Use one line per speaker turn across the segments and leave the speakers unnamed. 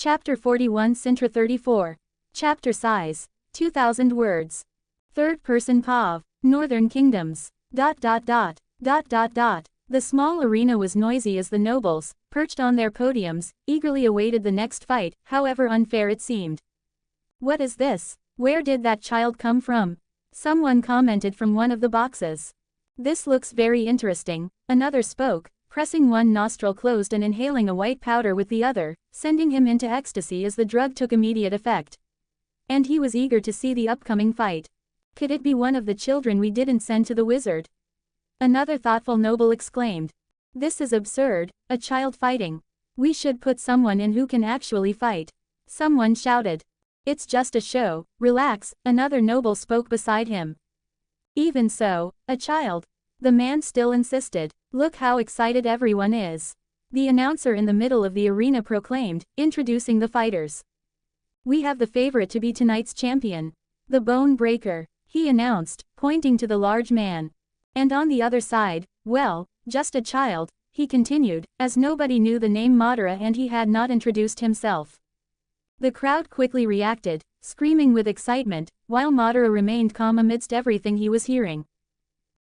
Chapter 41 Cintra 34. Chapter size, 2000 words. Third person POV, Northern Kingdoms. The small arena was noisy as the nobles, perched on their podiums, eagerly awaited the next fight, however unfair it seemed. What is this? Where did that child come from? Someone commented from one of the boxes. This looks very interesting, another spoke, pressing one nostril closed and inhaling a white powder with the other, sending him into ecstasy as the drug took immediate effect. And he was eager to see the upcoming fight. Could it be one of the children we didn't send to the wizard? Another thoughtful noble exclaimed. This is absurd, a child fighting. We should put someone in who can actually fight. Someone shouted. It's just a show, relax, another noble spoke beside him. Even so, a child. The man still insisted. Look how excited everyone is. The announcer in the middle of the arena proclaimed, introducing the fighters. We have the favorite to be tonight's champion. The Bone Breaker, he announced, pointing to the large man. And on the other side, well, just a child, he continued, as nobody knew the name Madara and he had not introduced himself. The crowd quickly reacted, screaming with excitement, while Madara remained calm amidst everything he was hearing.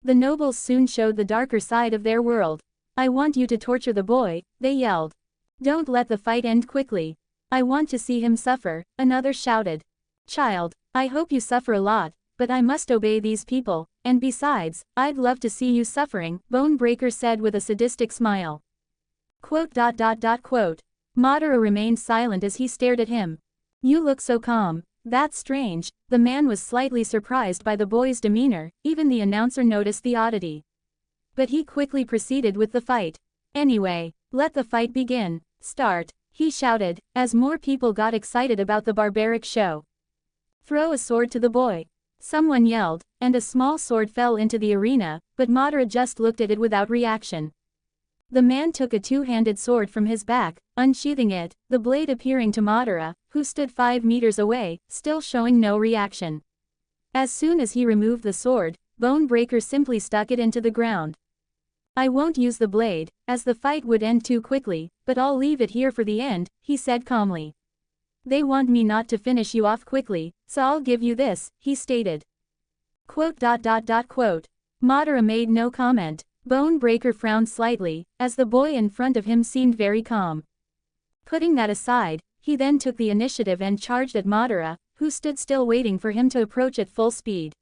The nobles soon showed the darker side of their world. I want you to torture the boy, they yelled. Don't let the fight end quickly. I want to see him suffer, another shouted. Child, I hope you suffer a lot, but I must obey these people, and besides, I'd love to see you suffering, Bone Breaker said with a sadistic smile. Madara remained silent as he stared at him. You look so calm. That's strange. The man was slightly surprised by the boy's demeanor, even the announcer noticed the oddity. But he quickly proceeded with the fight. Anyway, let the fight begin. Start, he shouted, as more people got excited about the barbaric show. Throw a sword to the boy. Someone yelled, and a small sword fell into the arena, but Madara just looked at it without reaction. The man took a two-handed sword from his back, unsheathing it, the blade appearing to Madara, who stood 5 meters away, still showing no reaction. As soon as he removed the sword, Bone Breaker simply stuck it into the ground. I won't use the blade, as the fight would end too quickly, but I'll leave it here for the end, he said calmly. They want me not to finish you off quickly, so I'll give you this, he stated. Madara made no comment. Bone Breaker frowned slightly, as the boy in front of him seemed very calm. Putting that aside, he then took the initiative and charged at Madara, who stood still waiting for him to approach at full speed.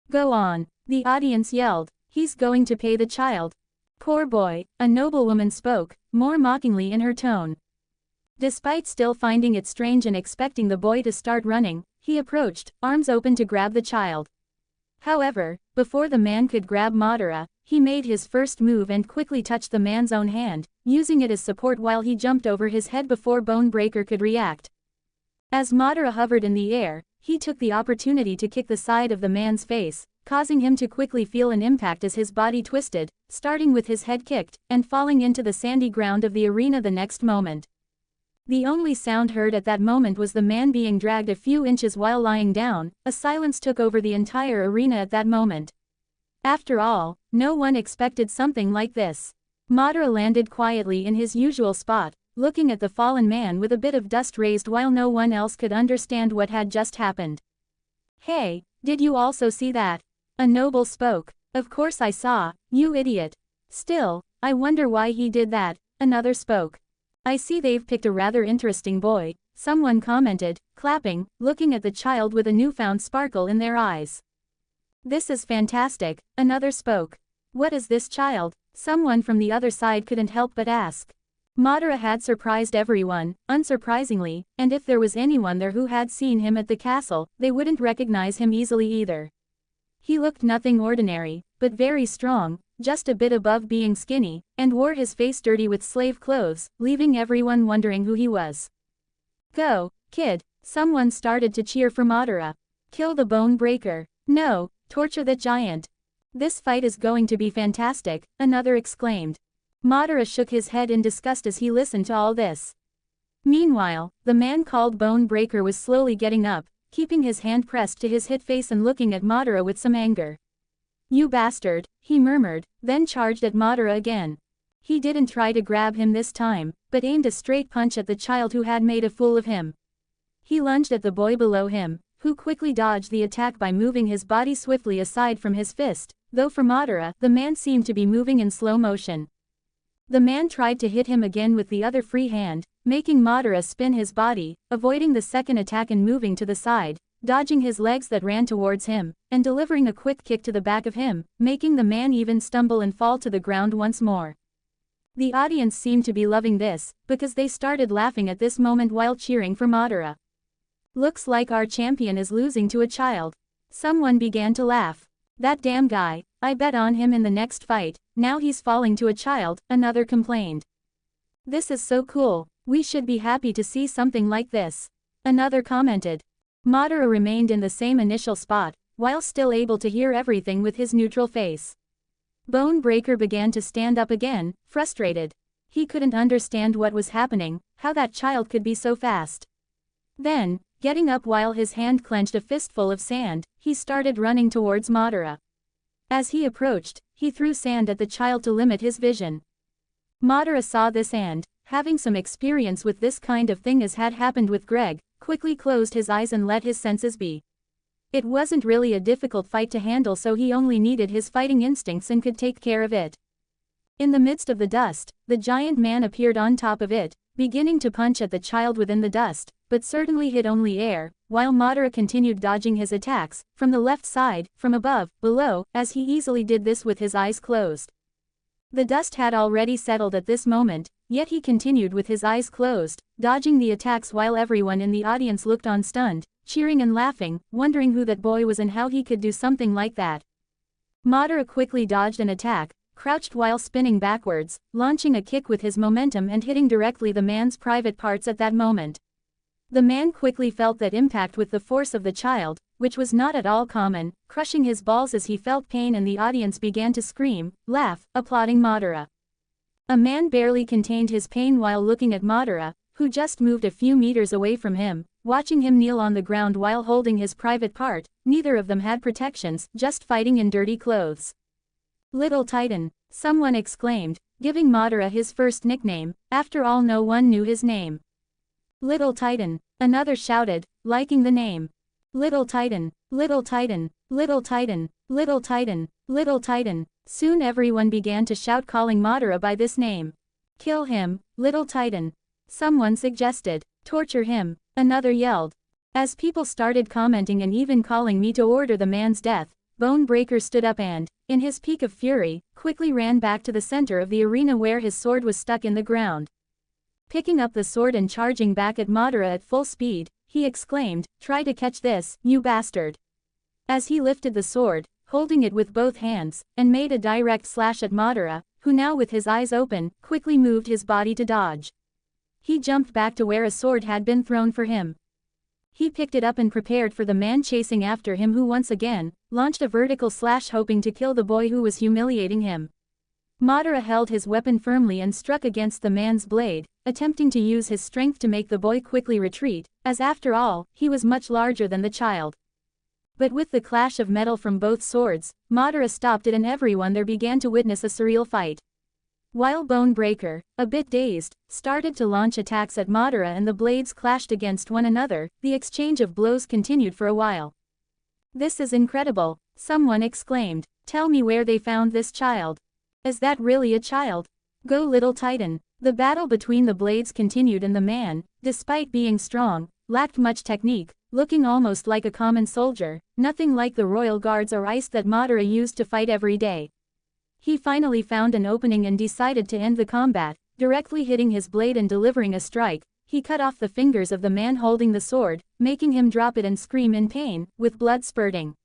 Go on, the audience yelled, he's going to pay the child. Poor boy, a noblewoman spoke, more mockingly in her tone. Despite still finding it strange and expecting the boy to start running, he approached, arms open to grab the child. However, before the man could grab Madara, he made his first move and quickly touched the man's own hand, using it as support while he jumped over his head before Bone Breaker could react. As Madara hovered in the air, he took the opportunity to kick the side of the man's face, causing him to quickly feel an impact as his body twisted, starting with his head kicked, and falling into the sandy ground of the arena the next moment. The only sound heard at that moment was the man being dragged a few inches while lying down. A silence took over the entire arena at that moment. After all, no one expected something like this. Madara landed quietly in his usual spot, looking at the fallen man with a bit of dust raised while no one else could understand what had just happened. Hey, did you also see that? A noble spoke. Of course I saw, you idiot. Still, I wonder why he did that, another spoke. I see they've picked a rather interesting boy, someone commented, clapping, looking at the child with a newfound sparkle in their eyes. This is fantastic, another spoke. What is this child? Someone from the other side couldn't help but ask. Madara had surprised everyone, unsurprisingly, and if there was anyone there who had seen him at the castle, they wouldn't recognize him easily either. He looked nothing ordinary, but very strong, just a bit above being skinny, and wore his face dirty with slave clothes, leaving everyone wondering who he was. Go, kid, someone started to cheer for Madara. Kill the Bone Breaker. No, torture that giant. This fight is going to be fantastic, another exclaimed. Madara shook his head in disgust as he listened to all this. Meanwhile, the man called Bone Breaker was slowly getting up, keeping his hand pressed to his hit face and looking at Madara with some anger. You bastard, he murmured, then charged at Madara again. He didn't try to grab him this time, but but aimed a straight punch at the child who had made a fool of him. He lunged at the boy below him, who quickly dodged the attack by moving his body swiftly aside from his fist, though for Madara, the man seemed to be moving in slow motion. The man tried to hit him again with the other free hand, making Madara spin his body, avoiding the second attack and moving to the side, dodging his legs that ran towards him, and delivering a quick kick to the back of him, making the man even stumble and fall to the ground once more. The audience seemed to be loving this, because they started laughing at this moment while cheering for Madara. Looks like our champion is losing to a child. Someone began to laugh. That damn guy, I bet on him in the next fight, now he's falling to a child, another complained. This is so cool, we should be happy to see something like this. Another commented. Madara remained in the same initial spot, while still able to hear everything with his neutral face. Bone Breaker began to stand up again, frustrated. He couldn't understand what was happening, how that child could be so fast. Then, getting up while his hand clenched a fistful of sand, he started running towards Madara. As he approached, he threw sand at the child to limit his vision. Madara saw this and, having some experience with this kind of thing as had happened with Greg, quickly closed his eyes and let his senses be. It wasn't really a difficult fight to handle, so he only needed his fighting instincts and could take care of it. In the midst of the dust, the giant man appeared on top of it, beginning to punch at the child within the dust, but certainly hit only air, while Madara continued dodging his attacks, from the left side, from above, below, as he easily did this with his eyes closed. The dust had already settled at this moment, yet he continued with his eyes closed, dodging the attacks while everyone in the audience looked on stunned, cheering and laughing, wondering who that boy was and how he could do something like that. Madara quickly dodged an attack, crouched while spinning backwards, launching a kick with his momentum and hitting directly the man's private parts at that moment. The man quickly felt that impact with the force of the child, which was not at all common, crushing his balls as he felt pain, and the audience began to scream, laugh, applauding Madara. A man barely contained his pain while looking at Madara, who just moved a few meters away from him, watching him kneel on the ground while holding his private part. Neither of them had protections, just fighting in dirty clothes. Little Titan, someone exclaimed, giving Madara his first nickname. After all, no one knew his name. Little Titan, another shouted, liking the name. Little Titan, Little Titan, Little Titan, Little Titan, Little Titan. Soon everyone began to shout, calling Madara by this name. Kill him, Little Titan. Someone suggested. Torture him, another yelled. As people started commenting and even calling me to order the man's death, Bone Breaker stood up and, in his peak of fury, quickly ran back to the center of the arena where his sword was stuck in the ground. Picking up the sword and charging back at Madara at full speed, he exclaimed, "Try to catch this, you bastard." As he lifted the sword, holding it with both hands, and made a direct slash at Madara, who now with his eyes open, quickly moved his body to dodge. He jumped back to where a sword had been thrown for him. He picked it up and prepared for the man chasing after him, who once again, launched a vertical slash hoping to kill the boy who was humiliating him. Madara held his weapon firmly and struck against the man's blade, attempting to use his strength to make the boy quickly retreat, as after all, he was much larger than the child. But with the clash of metal from both swords, Madara stopped it and everyone there began to witness a surreal fight. While Bone Breaker, a bit dazed, started to launch attacks at Madara and the blades clashed against one another, the exchange of blows continued for a while. "This is incredible," someone exclaimed. "Tell me where they found this child. Is that really a child? Go Little Titan." The battle between the blades continued and the man, despite being strong, lacked much technique, looking almost like a common soldier, nothing like the royal guards or ice that Madara used to fight every day. He finally found an opening and decided to end the combat, directly hitting his blade and delivering a strike. He cut off the fingers of the man holding the sword, making him drop it and scream in pain, with blood spurting.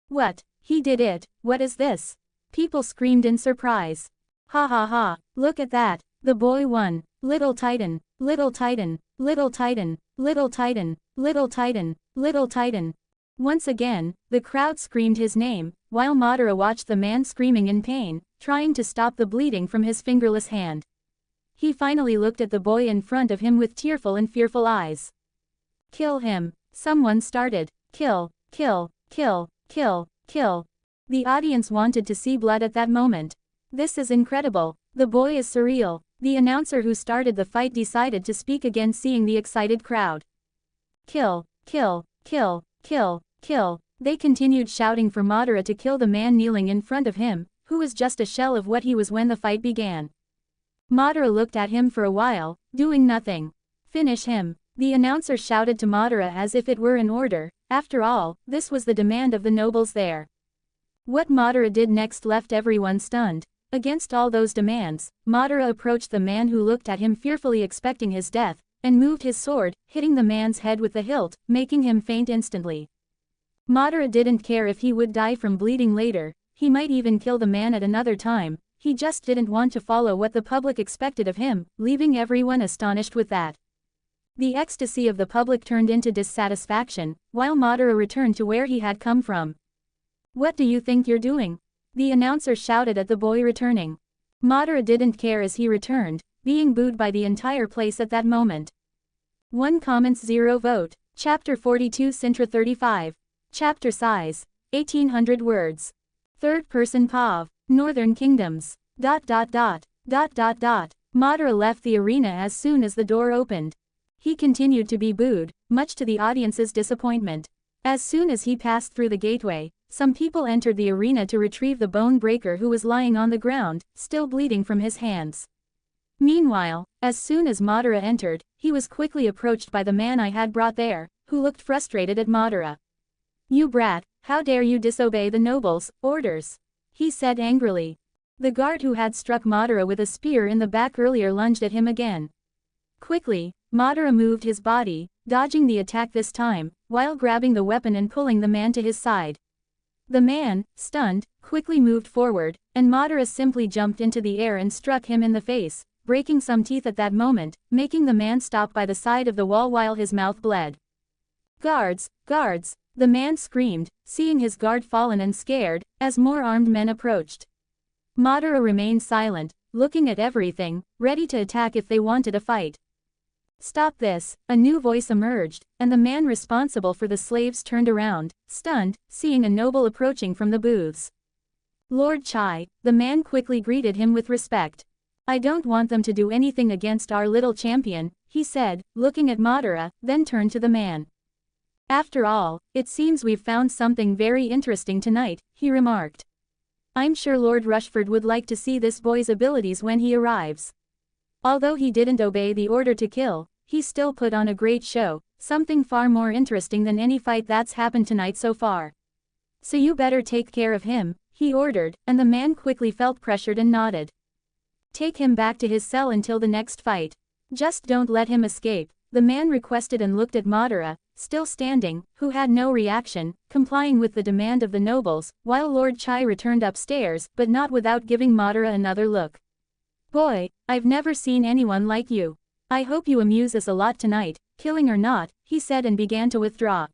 "What? He did it, what is this?" People screamed in surprise. "Ha ha ha, look at that, the boy won, Little Titan, Little Titan, Little Titan, Little Titan, Little Titan, Little Titan." Once again, the crowd screamed his name, while Madara watched the man screaming in pain, trying to stop the bleeding from his fingerless hand. He finally looked at the boy in front of him with tearful and fearful eyes. "Kill him," someone started. "Kill, kill, kill, kill, kill." The audience wanted to see blood at that moment. "This is incredible. The boy is surreal. The announcer who started the fight decided to speak again, seeing the excited crowd. Kill, kill, kill, kill, kill. They continued shouting for Madara to kill the man kneeling in front of him, who was just a shell of what he was when the fight began. Madara looked at him for a while, doing nothing. Finish him. The announcer shouted to Madara as if it were an order. After all, this was the demand of the nobles there. What Madara did next left everyone stunned. Against all those demands, Madara approached the man who looked at him fearfully expecting his death, and moved his sword, hitting the man's head with the hilt, making him faint instantly. Madara didn't care if he would die from bleeding later, he might even kill the man at another time, he just didn't want to follow what the public expected of him, leaving everyone astonished with that. The ecstasy of the public turned into dissatisfaction, while Madara returned to where he had come from. What do you think you're doing? The announcer shouted at the boy returning. Madara didn't care as he returned, being booed by the entire place at that moment. 1 comments 0 vote. Chapter 42 Cintra 35. Chapter size. 1800 words. Third person POV. Northern Kingdoms. ... Madara left the arena as soon as the door opened. He continued to be booed, much to the audience's disappointment. As soon as he passed through the gateway, some people entered the arena to retrieve the bone breaker who was lying on the ground, still bleeding from his hands. Meanwhile, as soon as Madara entered, he was quickly approached by the man I had brought there, who looked frustrated at Madara. "You brat, how dare you disobey the nobles' orders?" he said angrily. The guard who had struck Madara with a spear in the back earlier lunged at him again. Quickly, Madara moved his body, dodging the attack this time, while grabbing the weapon and pulling the man to his side. The man, stunned, quickly moved forward, and Madara simply jumped into the air and struck him in the face, breaking some teeth at that moment, making the man stop by the side of the wall while his mouth bled. "Guards, guards!" the man screamed, seeing his guard fallen and scared, as more armed men approached. Madara remained silent, looking at everything, ready to attack if they wanted a fight. "Stop this," a new voice emerged, and the man responsible for the slaves turned around, stunned, seeing a noble approaching from the booths. "Lord Chai," the man quickly greeted him with respect. "I don't want them to do anything against our little champion," he said, looking at Madara, then turned to the man. "After all, it seems we've found something very interesting tonight," he remarked. "I'm sure Lord Rushford would like to see this boy's abilities when he arrives." Although he didn't obey the order to kill, he still put on a great show, something far more interesting than any fight that's happened tonight so far. "So you better take care of him," he ordered, and the man quickly felt pressured and nodded. "Take him back to his cell until the next fight. Just don't let him escape," the man requested and looked at Madara, still standing, who had no reaction, complying with the demand of the nobles, while Lord Chai returned upstairs, but not without giving Madara another look. "Boy, I've never seen anyone like you. I hope you amuse us a lot tonight, killing or not," he said and began to withdraw.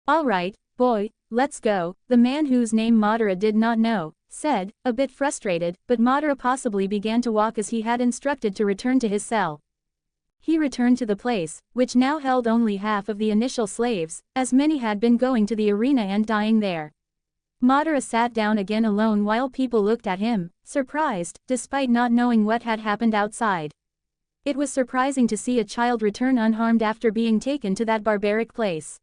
"All right, boy, let's go," the man whose name Madara did not know, said, a bit frustrated, but Madara possibly began to walk as he had instructed to return to his cell. He returned to the place, which now held only half of the initial slaves, as many had been going to the arena and dying there. Madara sat down again alone while people looked at him, surprised, despite not knowing what had happened outside. It was surprising to see a child return unharmed after being taken to that barbaric place.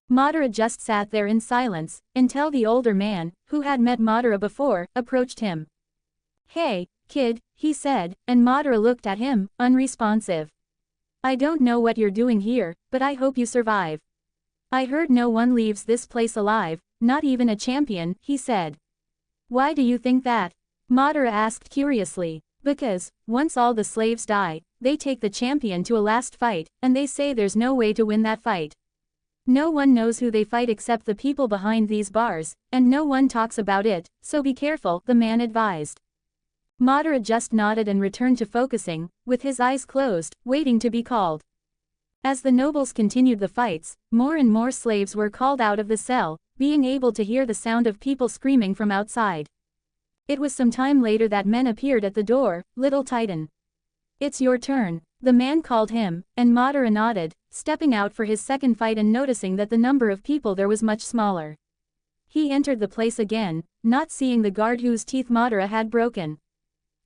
Madara just sat there in silence, until the older man, who had met Madara before, approached him. "Hey, kid," he said, and Madara looked at him, unresponsive. "I don't know what you're doing here, but I hope you survive. I heard no one leaves this place alive, not even a champion," he said. "Why do you think that?" Madara asked curiously. "Because, once all the slaves die, they take the champion to a last fight, and they say there's no way to win that fight. No one knows who they fight except the people behind these bars, and no one talks about it, so be careful," the man advised. Madara just nodded and returned to focusing, with his eyes closed, waiting to be called. As the nobles continued the fights, more and more slaves were called out of the cell, being able to hear the sound of people screaming from outside. It was some time later that men appeared at the door. "Little Titan. It's your turn," the man called him, and Madara nodded, stepping out for his second fight and noticing that the number of people there was much smaller. He entered the place again, not seeing the guard whose teeth Madara had broken.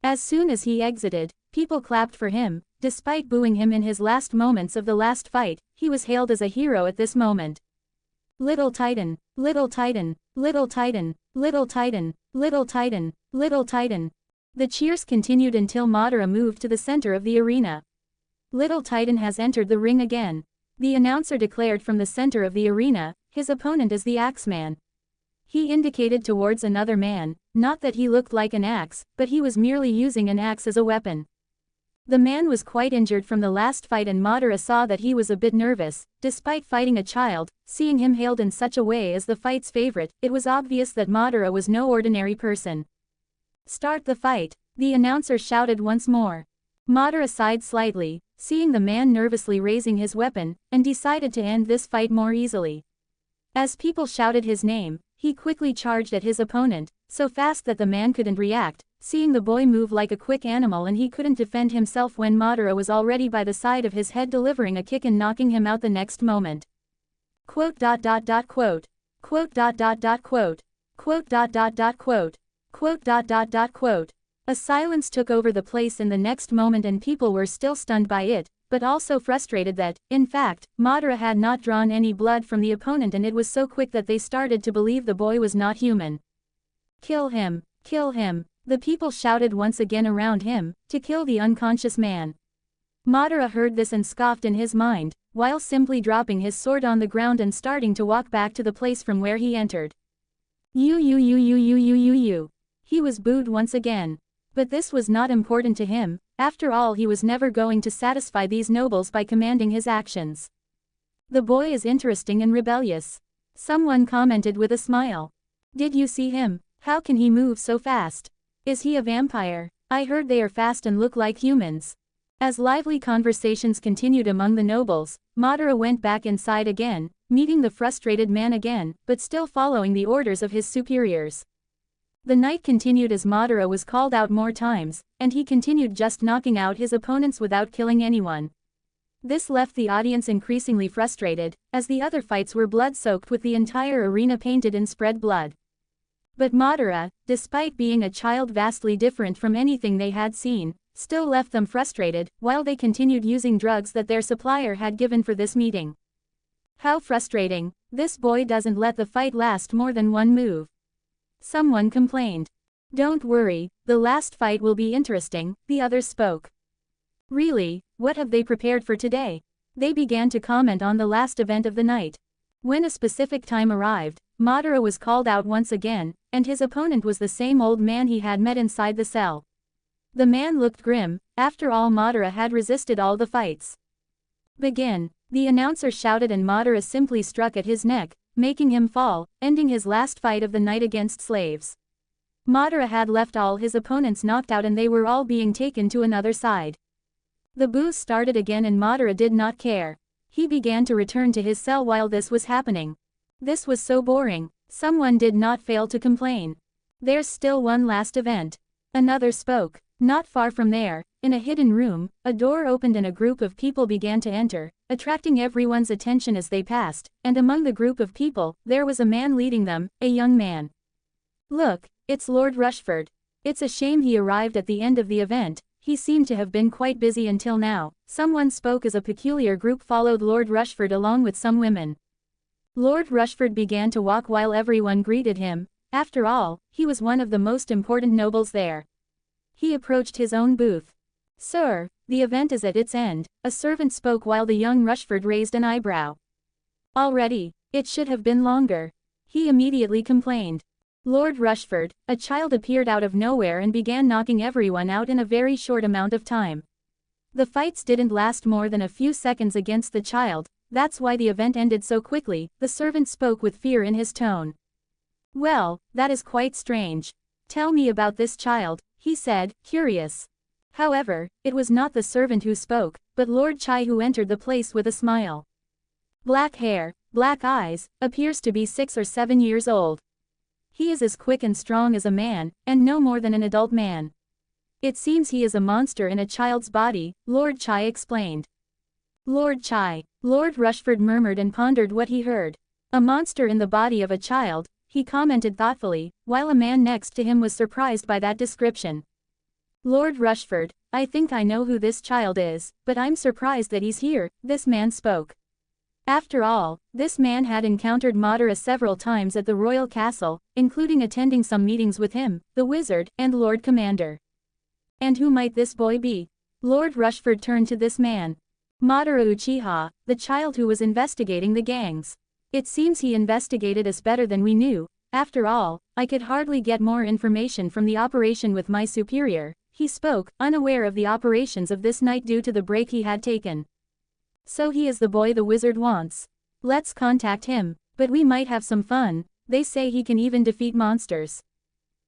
As soon as he exited, People clapped for him, despite booing him in his last moments of the last fight. He was hailed as a hero at this moment. Little Titan, Little Titan, Little Titan, Little Titan, Little Titan, Little Titan. The cheers continued until Madara moved to the center of the arena. Little Titan has entered the ring again. The announcer declared from the center of the arena, his opponent is the Axeman. He indicated towards another man, not that he looked like an axe, but he was merely using an axe as a weapon. The man was quite injured from the last fight and Madara saw that he was a bit nervous, despite fighting a child. Seeing him hailed in such a way as the fight's favorite, it was obvious that Madara was no ordinary person. Start the fight, the announcer shouted once more. Madara sighed slightly, seeing the man nervously raising his weapon, and decided to end this fight more easily. As people shouted his name, he quickly charged at his opponent, so fast that the man couldn't react, seeing the boy move like a quick animal and he couldn't defend himself when Madara was already by the side of his head delivering a kick and knocking him out the next moment. Quote. Quote. Quote. Quote. Quote. A silence took over the place in the next moment and people were still stunned by it, but also frustrated that, in fact, Madara had not drawn any blood from the opponent and it was so quick that they started to believe the boy was not human. Kill him, kill him, the people shouted once again around him, to kill the unconscious man. Madara heard this and scoffed in his mind, while simply dropping his sword on the ground and starting to walk back to the place from where he entered. You. He was booed once again. But this was not important to him, after all he was never going to satisfy these nobles by commanding his actions. The boy is interesting and rebellious. Someone commented with a smile. Did you see him? How can he move so fast? Is he a vampire? I heard they are fast and look like humans. As lively conversations continued among the nobles, Madara went back inside again, meeting the frustrated man again, but still following the orders of his superiors. The night continued as Madara was called out more times, and he continued just knocking out his opponents without killing anyone. This left the audience increasingly frustrated, as the other fights were blood-soaked with the entire arena painted in spread blood. But Madara, despite being a child vastly different from anything they had seen, still left them frustrated, while they continued using drugs that their supplier had given for this meeting. How frustrating, this boy doesn't let the fight last more than one move. Someone complained. Don't worry, the last fight will be interesting, the others spoke. Really, what have they prepared for today? They began to comment on the last event of the night. When a specific time arrived, Madara was called out once again, and his opponent was the same old man he had met inside the cell. The man looked grim, after all Madara had resisted all the fights. Begin, the announcer shouted and Madara simply struck at his neck, making him fall, ending his last fight of the night against slaves. Madara had left all his opponents knocked out and they were all being taken to another side. The boos started again and Madara did not care. He began to return to his cell while this was happening. This was so boring. Someone did not fail to complain. There's still one last event. Another spoke. Not far from there, in a hidden room, a door opened and a group of people began to enter, attracting everyone's attention as they passed, and among the group of people, there was a man leading them, a young man. Look, it's Lord Rushford. It's a shame he arrived at the end of the event, he seemed to have been quite busy until now. Someone spoke as a peculiar group followed Lord Rushford along with some women. Lord Rushford began to walk while everyone greeted him. After all, he was one of the most important nobles there. He approached his own booth. Sir, the event is at its end, a servant spoke while the young Rushford raised an eyebrow. Already, it should have been longer. He immediately complained. Lord Rushford, a child appeared out of nowhere and began knocking everyone out in a very short amount of time. The fights didn't last more than a few seconds against the child, that's why the event ended so quickly, the servant spoke with fear in his tone. Well, that is quite strange. Tell me about this child, he said, curious. However, it was not the servant who spoke, but Lord Chai who entered the place with a smile. Black hair, black eyes, appears to be 6 or 7 years old. He is as quick and strong as a man, and no more than an adult man. It seems he is a monster in a child's body, Lord Chai explained. Lord Chai, Lord Rushford murmured and pondered what he heard. A monster in the body of a child, he commented thoughtfully, while a man next to him was surprised by that description. Lord Rushford, I think I know who this child is, but I'm surprised that he's here, this man spoke. After all, this man had encountered Madara several times at the royal castle, including attending some meetings with him, the wizard, and Lord Commander. And who might this boy be? Lord Rushford turned to this man. Madara Uchiha, the child who was investigating the gangs. It seems he investigated us better than we knew. After all, I could hardly get more information from the operation with my superior. He spoke, unaware of the operations of this night due to the break he had taken. So he is the boy the wizard wants. Let's contact him, but we might have some fun. They say he can even defeat monsters.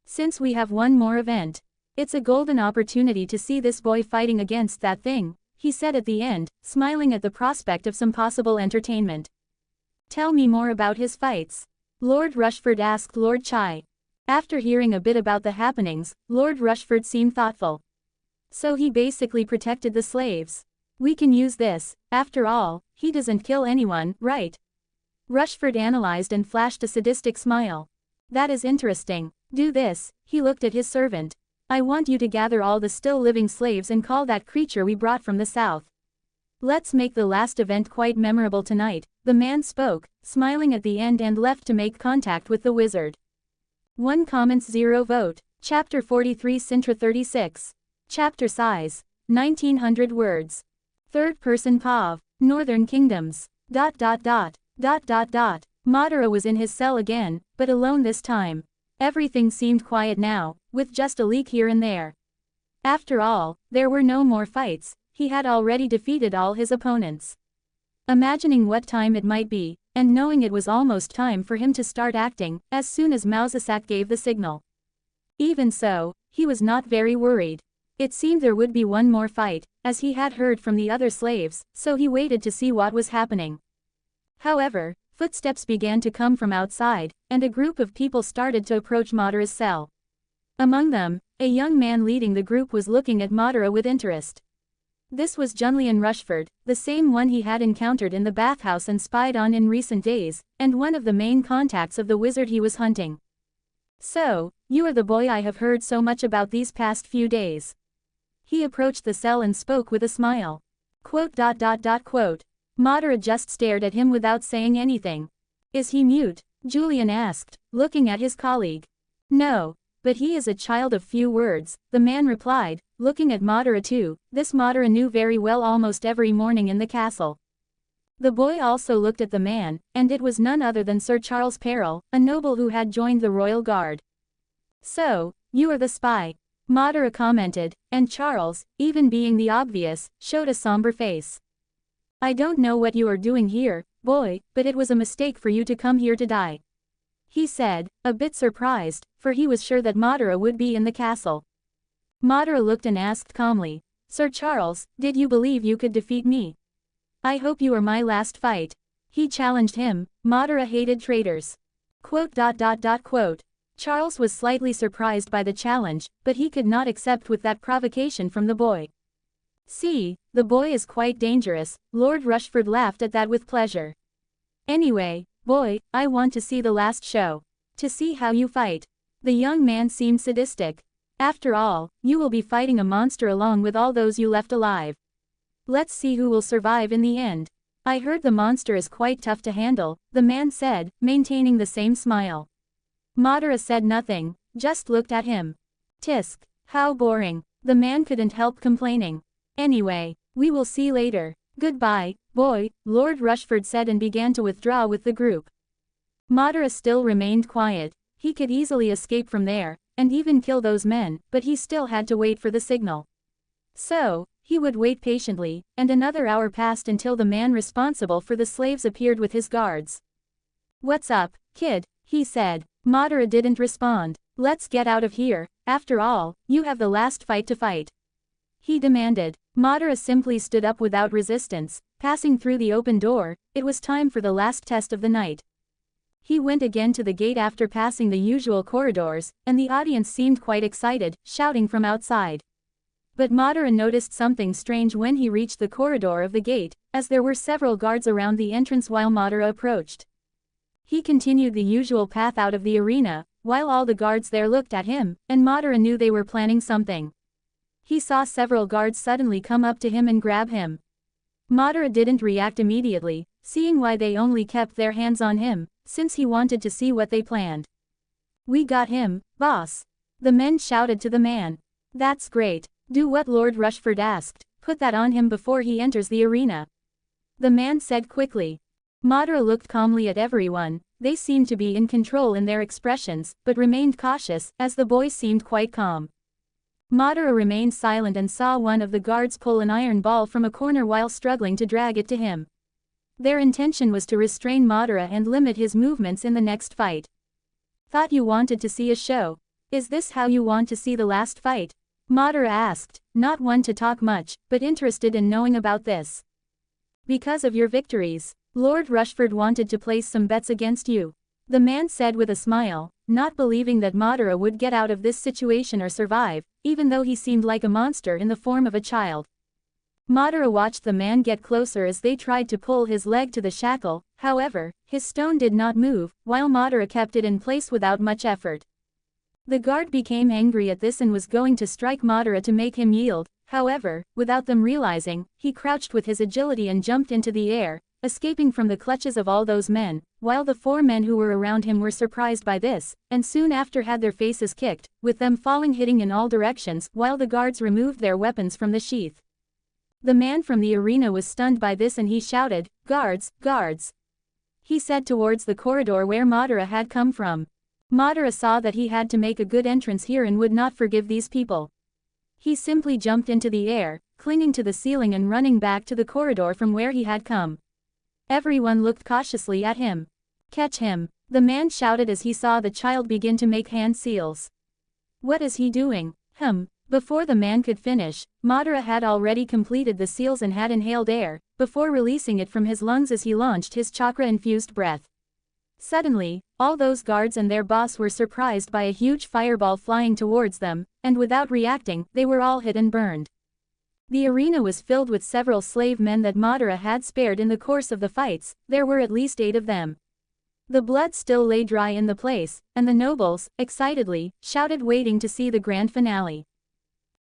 Since we have one more event, it's a golden opportunity to see this boy fighting against that thing, he said at the end, smiling at the prospect of some possible entertainment. Tell me more about his fights. Lord Rushford asked Lord Chai. After hearing a bit about the happenings, Lord Rushford seemed thoughtful. So he basically protected the slaves. We can use this, after all, he doesn't kill anyone, right? Rushford analyzed and flashed a sadistic smile. That is interesting. Do this, he looked at his servant. I want you to gather all the still living slaves and call that creature we brought from the south. Let's make the last event quite memorable tonight, the man spoke, smiling at the end and left to make contact with the wizard. 1 comments 0 vote. Chapter 43 Cintra 36. Chapter size, 1900 words. Third person POV. Northern Kingdoms. ... Madara was in his cell again, but alone this time. Everything seemed quiet now, with just a leak here and there. After all, there were no more fights, he had already defeated all his opponents. Imagining what time it might be, and knowing it was almost time for him to start acting, as soon as Mausasak gave the signal. Even so, he was not very worried. It seemed there would be one more fight, as he had heard from the other slaves, so he waited to see what was happening. However, footsteps began to come from outside, and a group of people started to approach Madara's cell. Among them, a young man leading the group was looking at Madara with interest. This was Junlian Rushford, the same one he had encountered in the bathhouse and spied on in recent days, and one of the main contacts of the wizard he was hunting. So, you are the boy I have heard so much about these past few days. He approached the cell and spoke with a smile. ... Madara just stared at him without saying anything. Is he mute? Julian asked, looking at his colleague. No, but he is a child of few words, the man replied, looking at Madara too. This Madara knew very well almost every morning in the castle. The boy also looked at the man, and it was none other than Sir Charles Peril, a noble who had joined the royal guard. So, you are the spy, Madara commented, and Charles, even being the obvious, showed a somber face. I don't know what you are doing here, boy, but it was a mistake for you to come here to die. He said, a bit surprised, for he was sure that Madara would be in the castle. Madara looked and asked calmly, Sir Charles, did you believe you could defeat me? I hope you are my last fight. He challenged him. Madara hated traitors. ... Charles was slightly surprised by the challenge, but he could not accept with that provocation from the boy. See, the boy is quite dangerous, Lord Rushford laughed at that with pleasure. Anyway, boy, I want to see the last show. To see how you fight. The young man seemed sadistic. After all, you will be fighting a monster along with all those you left alive. Let's see who will survive in the end. I heard the monster is quite tough to handle, the man said, maintaining the same smile. Madara said nothing, just looked at him. Tisk, how boring, the man couldn't help complaining. Anyway, we will see later. Goodbye, boy, Lord Rushford said and began to withdraw with the group. Madara still remained quiet. He could easily escape from there, and even kill those men, but he still had to wait for the signal. So, he would wait patiently, and another hour passed until the man responsible for the slaves appeared with his guards. What's up, kid? He said. Madara didn't respond. Let's get out of here, after all, you have the last fight to fight. He demanded. Madara simply stood up without resistance, passing through the open door. It was time for the last test of the night. He went again to the gate after passing the usual corridors, and the audience seemed quite excited, shouting from outside. But Madara noticed something strange when he reached the corridor of the gate, as there were several guards around the entrance while Madara approached. He continued the usual path out of the arena, while all the guards there looked at him, and Madara knew they were planning something. He saw several guards suddenly come up to him and grab him. Madara didn't react immediately, seeing why they only kept their hands on him, since he wanted to see what they planned. "We got him, boss!" the men shouted to the man. "That's great. Do what Lord Rushford asked, put that on him before he enters the arena," the man said quickly. Madara looked calmly at everyone. They seemed to be in control in their expressions, but remained cautious, as the boy seemed quite calm. Madara remained silent and saw one of the guards pull an iron ball from a corner while struggling to drag it to him. Their intention was to restrain Madara and limit his movements in the next fight. "Thought you wanted to see a show. Is this how you want to see the last fight?" Madara asked, not one to talk much, but interested in knowing about this. "Because of your victories. Lord Rushford wanted to place some bets against you," the man said with a smile, not believing that Madara would get out of this situation or survive, even though he seemed like a monster in the form of a child. Madara watched the man get closer as they tried to pull his leg to the shackle. However, his stone did not move, while Madara kept it in place without much effort. The guard became angry at this and was going to strike Madara to make him yield. However, without them realizing, he crouched with his agility and jumped into the air, escaping from the clutches of all those men, while the 4 men who were around him were surprised by this, and soon after had their faces kicked, with them falling hitting in all directions while the guards removed their weapons from the sheath. The man from the arena was stunned by this and he shouted, "Guards, guards!" he said towards the corridor where Madara had come from. Madara saw that he had to make a good entrance here and would not forgive these people. He simply jumped into the air, clinging to the ceiling and running back to the corridor from where he had come. Everyone looked cautiously at him. "Catch him!" the man shouted as he saw the child begin to make hand seals. "What is he doing?" Before the man could finish, Madara had already completed the seals and had inhaled air, before releasing it from his lungs as he launched his chakra-infused breath. Suddenly, all those guards and their boss were surprised by a huge fireball flying towards them, and without reacting, they were all hit and burned. The arena was filled with several slave men that Madara had spared in the course of the fights. There were at least 8 of them. The blood still lay dry in the place, and the nobles, excitedly, shouted waiting to see the grand finale.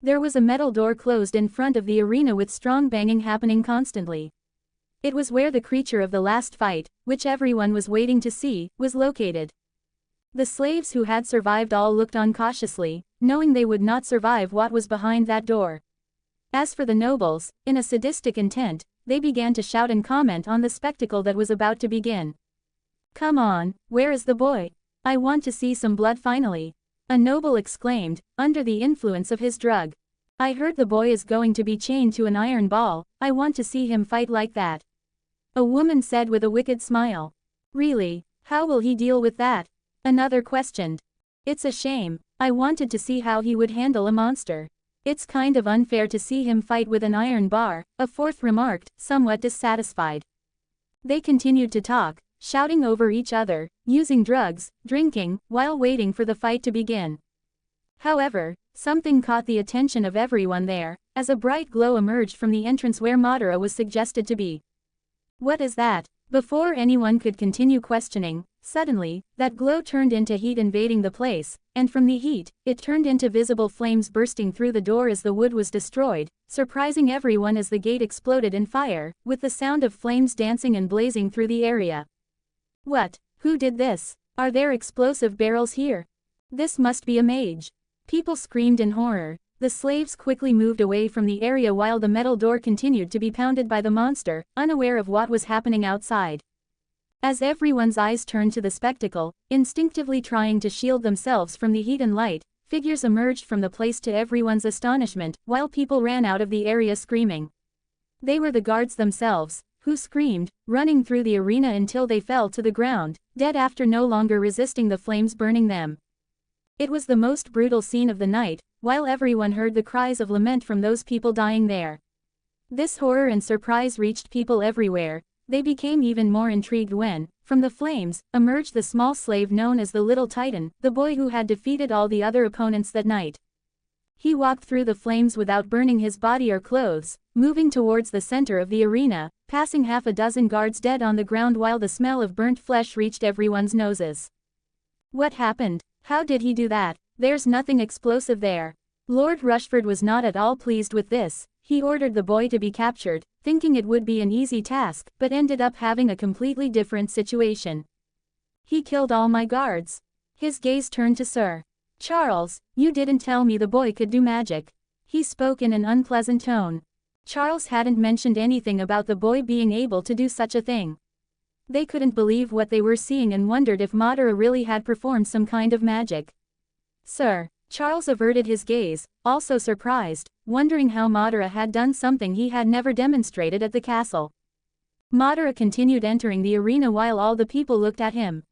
There was a metal door closed in front of the arena with strong banging happening constantly. It was where the creature of the last fight, which everyone was waiting to see, was located. The slaves who had survived all looked on cautiously, knowing they would not survive what was behind that door. As for the nobles, in a sadistic intent, they began to shout and comment on the spectacle that was about to begin. "Come on, where is the boy? I want to see some blood finally," a noble exclaimed, under the influence of his drug. "I heard the boy is going to be chained to an iron ball. I want to see him fight like that," a woman said with a wicked smile. "Really? How will he deal with that?" another questioned. "It's a shame. I wanted to see how he would handle a monster. It's kind of unfair to see him fight with an iron bar," a 4th remarked, somewhat dissatisfied. They continued to talk, shouting over each other, using drugs, drinking, while waiting for the fight to begin. However, something caught the attention of everyone there, as a bright glow emerged from the entrance where Madara was suggested to be. "What is that?" Before anyone could continue questioning, suddenly, that glow turned into heat invading the place, and from the heat, it turned into visible flames bursting through the door as the wood was destroyed, surprising everyone as the gate exploded in fire, with the sound of flames dancing and blazing through the area. "What? Who did this? Are there explosive barrels here? This must be a mage!" People screamed in horror. The slaves quickly moved away from the area while the metal door continued to be pounded by the monster, unaware of what was happening outside. As everyone's eyes turned to the spectacle, instinctively trying to shield themselves from the heat and light, figures emerged from the place to everyone's astonishment, while people ran out of the area screaming. They were the guards themselves, who screamed, running through the arena until they fell to the ground, dead after no longer resisting the flames burning them. It was the most brutal scene of the night, while everyone heard the cries of lament from those people dying there. This horror and surprise reached people everywhere. They became even more intrigued when, from the flames, emerged the small slave known as the Little Titan, the boy who had defeated all the other opponents that night. He walked through the flames without burning his body or clothes, moving towards the center of the arena, passing half a dozen guards dead on the ground while the smell of burnt flesh reached everyone's noses. "What happened? How did he do that? There's nothing explosive there. Lord Rushford was not at all pleased with this. He ordered the boy to be captured, thinking it would be an easy task, but ended up having a completely different situation. He killed all my guards. His gaze turned to Sir Charles. You didn't tell me the boy could do magic. He spoke in an unpleasant tone. Charles hadn't mentioned anything about the boy being able to do such a thing. They couldn't believe what they were seeing and wondered if Madara really had performed some kind of magic. Sir Charles averted his gaze, also surprised, wondering how Madara had done something he had never demonstrated at the castle. Madara continued entering the arena while all the people looked at him.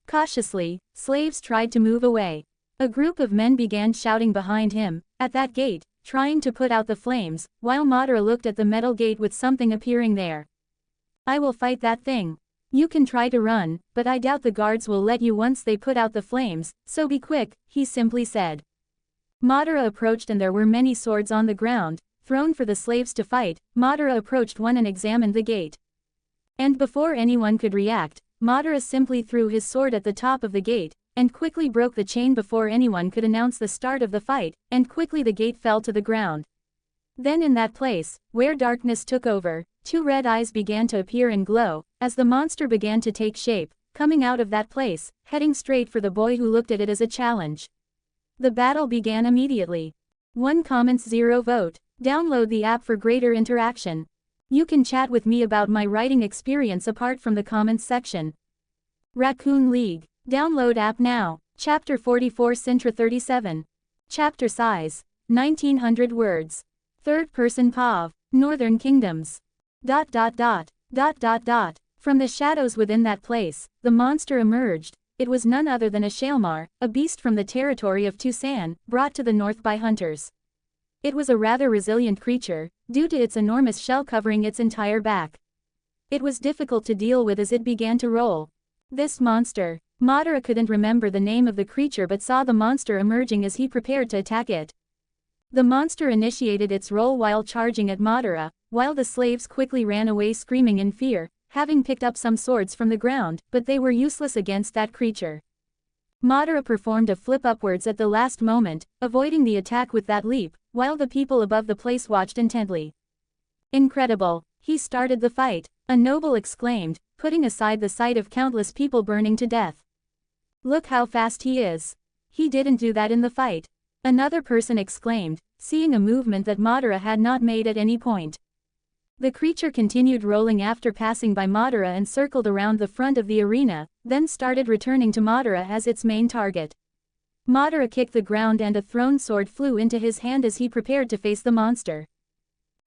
Cautiously, slaves tried to move away. A group of men began shouting behind him, at that gate, trying to put out the flames, while Madara looked at the metal gate with something appearing there. I will fight that thing. You can try to run, but I doubt the guards will let you once they put out the flames, so be quick, he simply said. Madara approached and there were many swords on the ground, thrown for the slaves to fight. Madara approached one and examined the gate. And before anyone could react, Madara simply threw his sword at the top of the gate, and quickly broke the chain before anyone could announce the start of the fight, and quickly the gate fell to the ground. Then in that place, where darkness took over, two red eyes began to appear and glow, as the monster began to take shape, coming out of that place, heading straight for the boy who looked at it as a challenge. The battle began immediately. 1 comments 0 vote. Download the app for greater interaction. You can chat with me about my writing experience apart from the comments section. Raccoon League. Download app now. Chapter 44 Cintra 37. Chapter size. 1900 words. Third person POV. Northern Kingdoms. ... From the shadows within that place, the monster emerged. It was none other than a Shailmar, a beast from the territory of Tucson, brought to the north by hunters. It was a rather resilient creature, due to its enormous shell covering its entire back. It was difficult to deal with as it began to roll. This monster. Madara couldn't remember the name of the creature but saw the monster emerging as he prepared to attack it. The monster initiated its roll while charging at Madara, while the slaves quickly ran away screaming in fear, having picked up some swords from the ground, but they were useless against that creature. Madara performed a flip upwards at the last moment, avoiding the attack with that leap, while the people above the place watched intently. Incredible! He started the fight, a noble exclaimed, putting aside the sight of countless people burning to death. Look how fast he is. He didn't do that in the fight. Another person exclaimed, seeing a movement that Madara had not made at any point. The creature continued rolling after passing by Madara and circled around the front of the arena, then started returning to Madara as its main target. Madara kicked the ground and a thrown sword flew into his hand as he prepared to face the monster.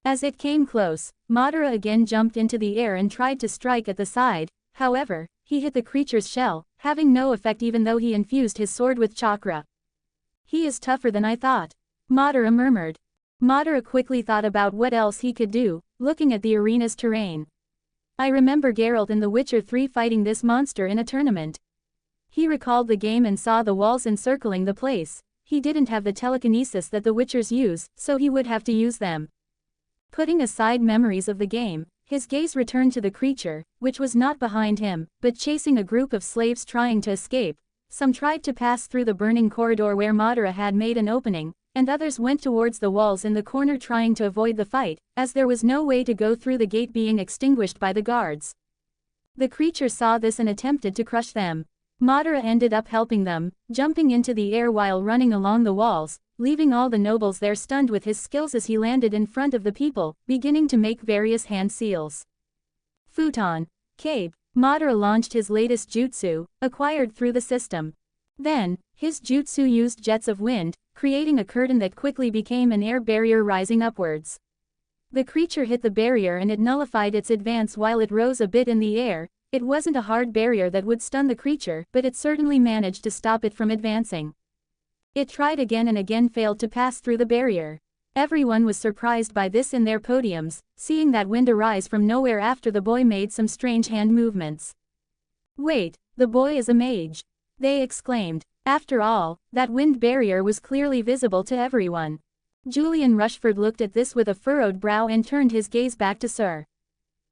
As it came close, Madara again jumped into the air and tried to strike at the side. However, he hit the creature's shell, having no effect even though he infused his sword with chakra. He is tougher than I thought. Madara murmured. Madara quickly thought about what else he could do, looking at the arena's terrain. I remember Geralt in The Witcher 3 fighting this monster in a tournament. He recalled the game and saw the walls encircling the place. He didn't have the telekinesis that the Witchers use, so he would have to use them. Putting aside memories of the game, his gaze returned to the creature, which was not behind him, but chasing a group of slaves trying to escape. Some tried to pass through the burning corridor where Madara had made an opening, and others went towards the walls in the corner trying to avoid the fight, as there was no way to go through the gate being extinguished by the guards. The creature saw this and attempted to crush them. Madara ended up helping them, jumping into the air while running along the walls, leaving all the nobles there stunned with his skills as he landed in front of the people, beginning to make various hand seals. Futon. Cape. Madara launched his latest jutsu, acquired through the system. Then, his jutsu used jets of wind, creating a curtain that quickly became an air barrier rising upwards. The creature hit the barrier and it nullified its advance while it rose a bit in the air. It wasn't a hard barrier that would stun the creature, but it certainly managed to stop it from advancing. It tried again and again failed to pass through the barrier. Everyone was surprised by this in their podiums, seeing that wind arise from nowhere after the boy made some strange hand movements. Wait, the boy is a mage. They exclaimed. After all, that wind barrier was clearly visible to everyone. Julian Rushford looked at this with a furrowed brow and turned his gaze back to Sir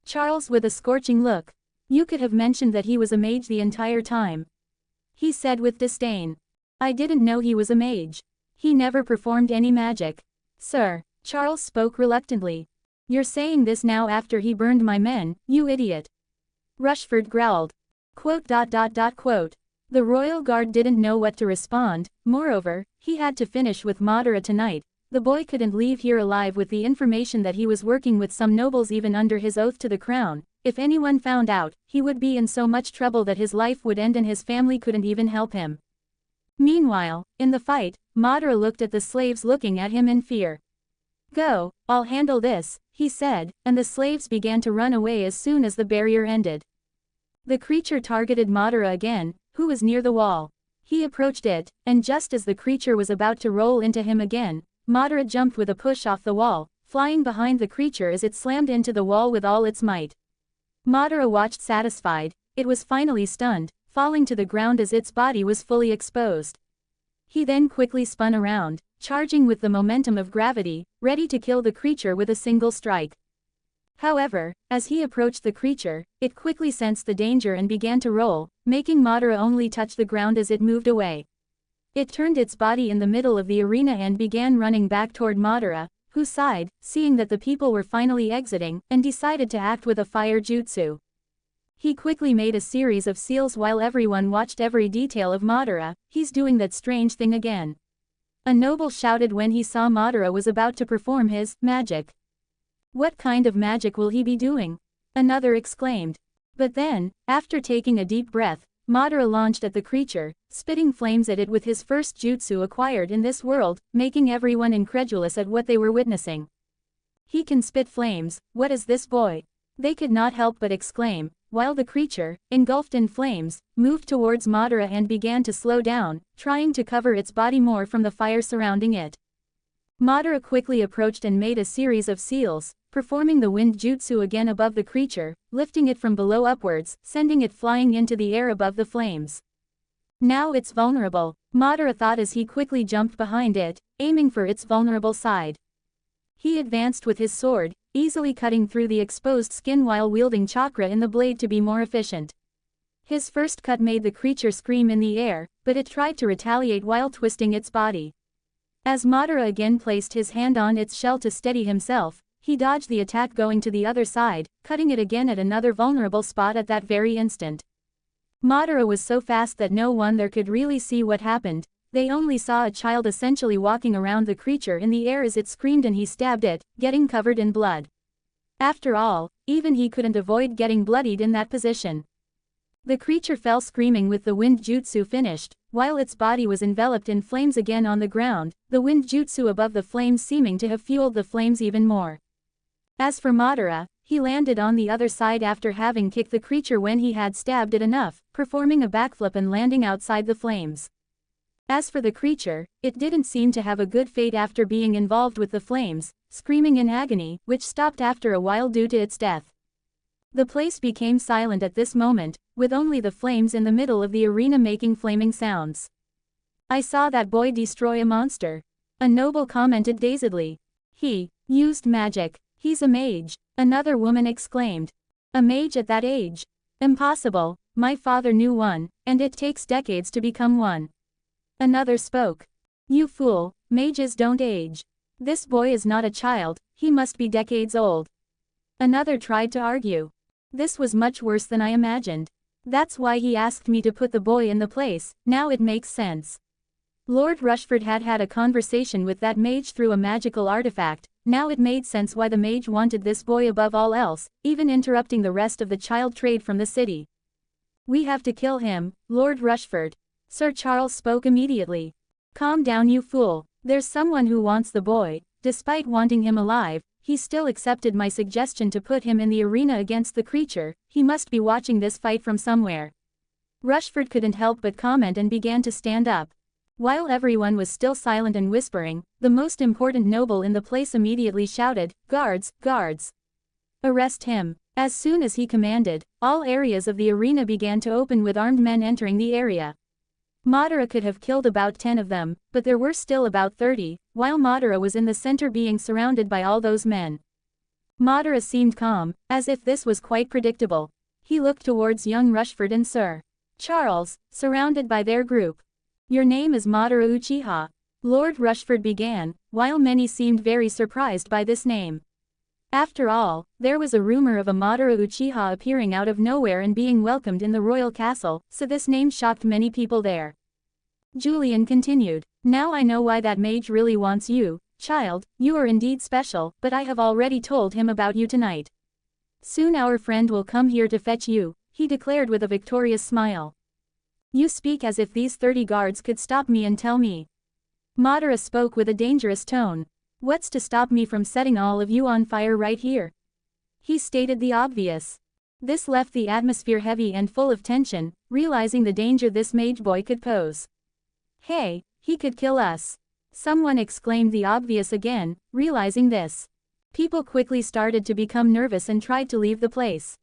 Charles with a scorching look. You could have mentioned that he was a mage the entire time. He said with disdain. I didn't know he was a mage. He never performed any magic. Sir, Charles spoke reluctantly. You're saying this now after he burned my men, you idiot. Rushford growled. Quote. The royal guard didn't know what to respond. Moreover, he had to finish with Madara tonight. The boy couldn't leave here alive with the information that he was working with some nobles even under his oath to the crown. If anyone found out, he would be in so much trouble that his life would end and his family couldn't even help him. Meanwhile, in the fight, Madara looked at the slaves looking at him in fear. Go, I'll handle this, he said, and the slaves began to run away as soon as the barrier ended. The creature targeted Madara again, who was near the wall. He approached it, and just as the creature was about to roll into him again, Madara jumped with a push off the wall, flying behind the creature as it slammed into the wall with all its might. Madara watched satisfied. It was finally stunned, falling to the ground as its body was fully exposed. He then quickly spun around, charging with the momentum of gravity, ready to kill the creature with a single strike. However, as he approached the creature, it quickly sensed the danger and began to roll, making Madara only touch the ground as it moved away. It turned its body in the middle of the arena and began running back toward Madara, who sighed, seeing that the people were finally exiting, and decided to act with a fire jutsu. He quickly made a series of seals while everyone watched every detail of Madara. He's doing that strange thing again. A noble shouted when he saw Madara was about to perform his magic. What kind of magic will he be doing? Another exclaimed. But then, after taking a deep breath, Madara launched at the creature, spitting flames at it with his first jutsu acquired in this world, making everyone incredulous at what they were witnessing. He can spit flames, what is this boy? They could not help but exclaim, while the creature, engulfed in flames, moved towards Madara and began to slow down, trying to cover its body more from the fire surrounding it. Madara quickly approached and made a series of seals, performing the wind jutsu again above the creature, lifting it from below upwards, sending it flying into the air above the flames. Now it's vulnerable, Madara thought as he quickly jumped behind it, aiming for its vulnerable side. He advanced with his sword, easily cutting through the exposed skin while wielding chakra in the blade to be more efficient. His first cut made the creature scream in the air, but it tried to retaliate while twisting its body. As Madara again placed his hand on its shell to steady himself, he dodged the attack going to the other side, cutting it again at another vulnerable spot at that very instant. Madara was so fast that no one there could really see what happened. They only saw a child essentially walking around the creature in the air as it screamed and he stabbed it, getting covered in blood. After all, even he couldn't avoid getting bloodied in that position. The creature fell screaming with the wind jutsu finished, while its body was enveloped in flames again on the ground, the wind jutsu above the flames seeming to have fueled the flames even more. As for Madara, he landed on the other side after having kicked the creature when he had stabbed it enough, performing a backflip and landing outside the flames. As for the creature, it didn't seem to have a good fate after being involved with the flames, screaming in agony, which stopped after a while due to its death. The place became silent at this moment, with only the flames in the middle of the arena making flaming sounds. I saw that boy destroy a monster. A noble commented dazedly. He used magic. He's a mage. Another woman exclaimed. A mage at that age? Impossible, my father knew one, and it takes decades to become one. Another spoke. You fool, mages don't age. This boy is not a child, he must be decades old. Another tried to argue. This was much worse than I imagined. That's why he asked me to put the boy in the place, now it makes sense. Lord Rushford had had a conversation with that mage through a magical artifact, now it made sense why the mage wanted this boy above all else, even interrupting the rest of the child trade from the city. We have to kill him, Lord Rushford. Sir Charles spoke immediately. Calm down you fool, there's someone who wants the boy. Despite wanting him alive, he still accepted my suggestion to put him in the arena against the creature. He must be watching this fight from somewhere. Rushford couldn't help but comment and began to stand up. While everyone was still silent and whispering, the most important noble in the place immediately shouted, "Guards, guards! Arrest him!" As soon as he commanded, all areas of the arena began to open with armed men entering the area. Madara could have killed about 10 of them, but there were still about 30, while Madara was in the center being surrounded by all those men. Madara seemed calm, as if this was quite predictable. He looked towards young Rushford and Sir Charles, surrounded by their group. Your name is Madara Uchiha. Lord Rushford began, while many seemed very surprised by this name. After all, there was a rumor of a Madara Uchiha appearing out of nowhere and being welcomed in the royal castle, so this name shocked many people there. Julian continued, "Now I know why that mage really wants you, child, you are indeed special, but I have already told him about you tonight. Soon our friend will come here to fetch you," he declared with a victorious smile. "You speak as if these 30 guards could stop me and tell me." Madara spoke with a dangerous tone. "What's to stop me from setting all of you on fire right here?" He stated the obvious. This left the atmosphere heavy and full of tension, realizing the danger this mage boy could pose. "Hey, he could kill us!" Someone exclaimed the obvious again, realizing this. People quickly started to become nervous and tried to leave the place.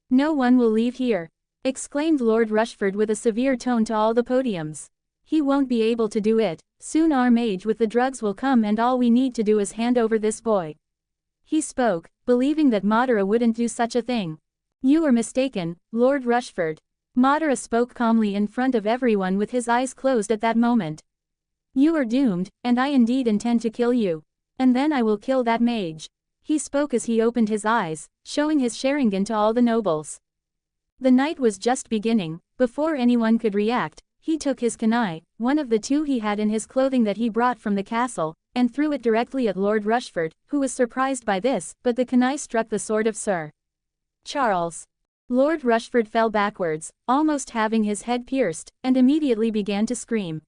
"No one will leave here," exclaimed Lord Rushford with a severe tone to all the podiums. "He won't be able to do it. Soon our mage with the drugs will come and all we need to do is hand over this boy." He spoke, believing that Madara wouldn't do such a thing. "You are mistaken, Lord Rushford." Madara spoke calmly in front of everyone with his eyes closed at that moment. "You are doomed, and I indeed intend to kill you. And then I will kill that mage." He spoke as he opened his eyes, showing his Sharingan to all the nobles. The night was just beginning. Before anyone could react, he took his kunai, one of the two he had in his clothing that he brought from the castle, and threw it directly at Lord Rushford, who was surprised by this, but the kunai struck the sword of Sir Charles. Lord Rushford fell backwards, almost having his head pierced, and immediately began to scream.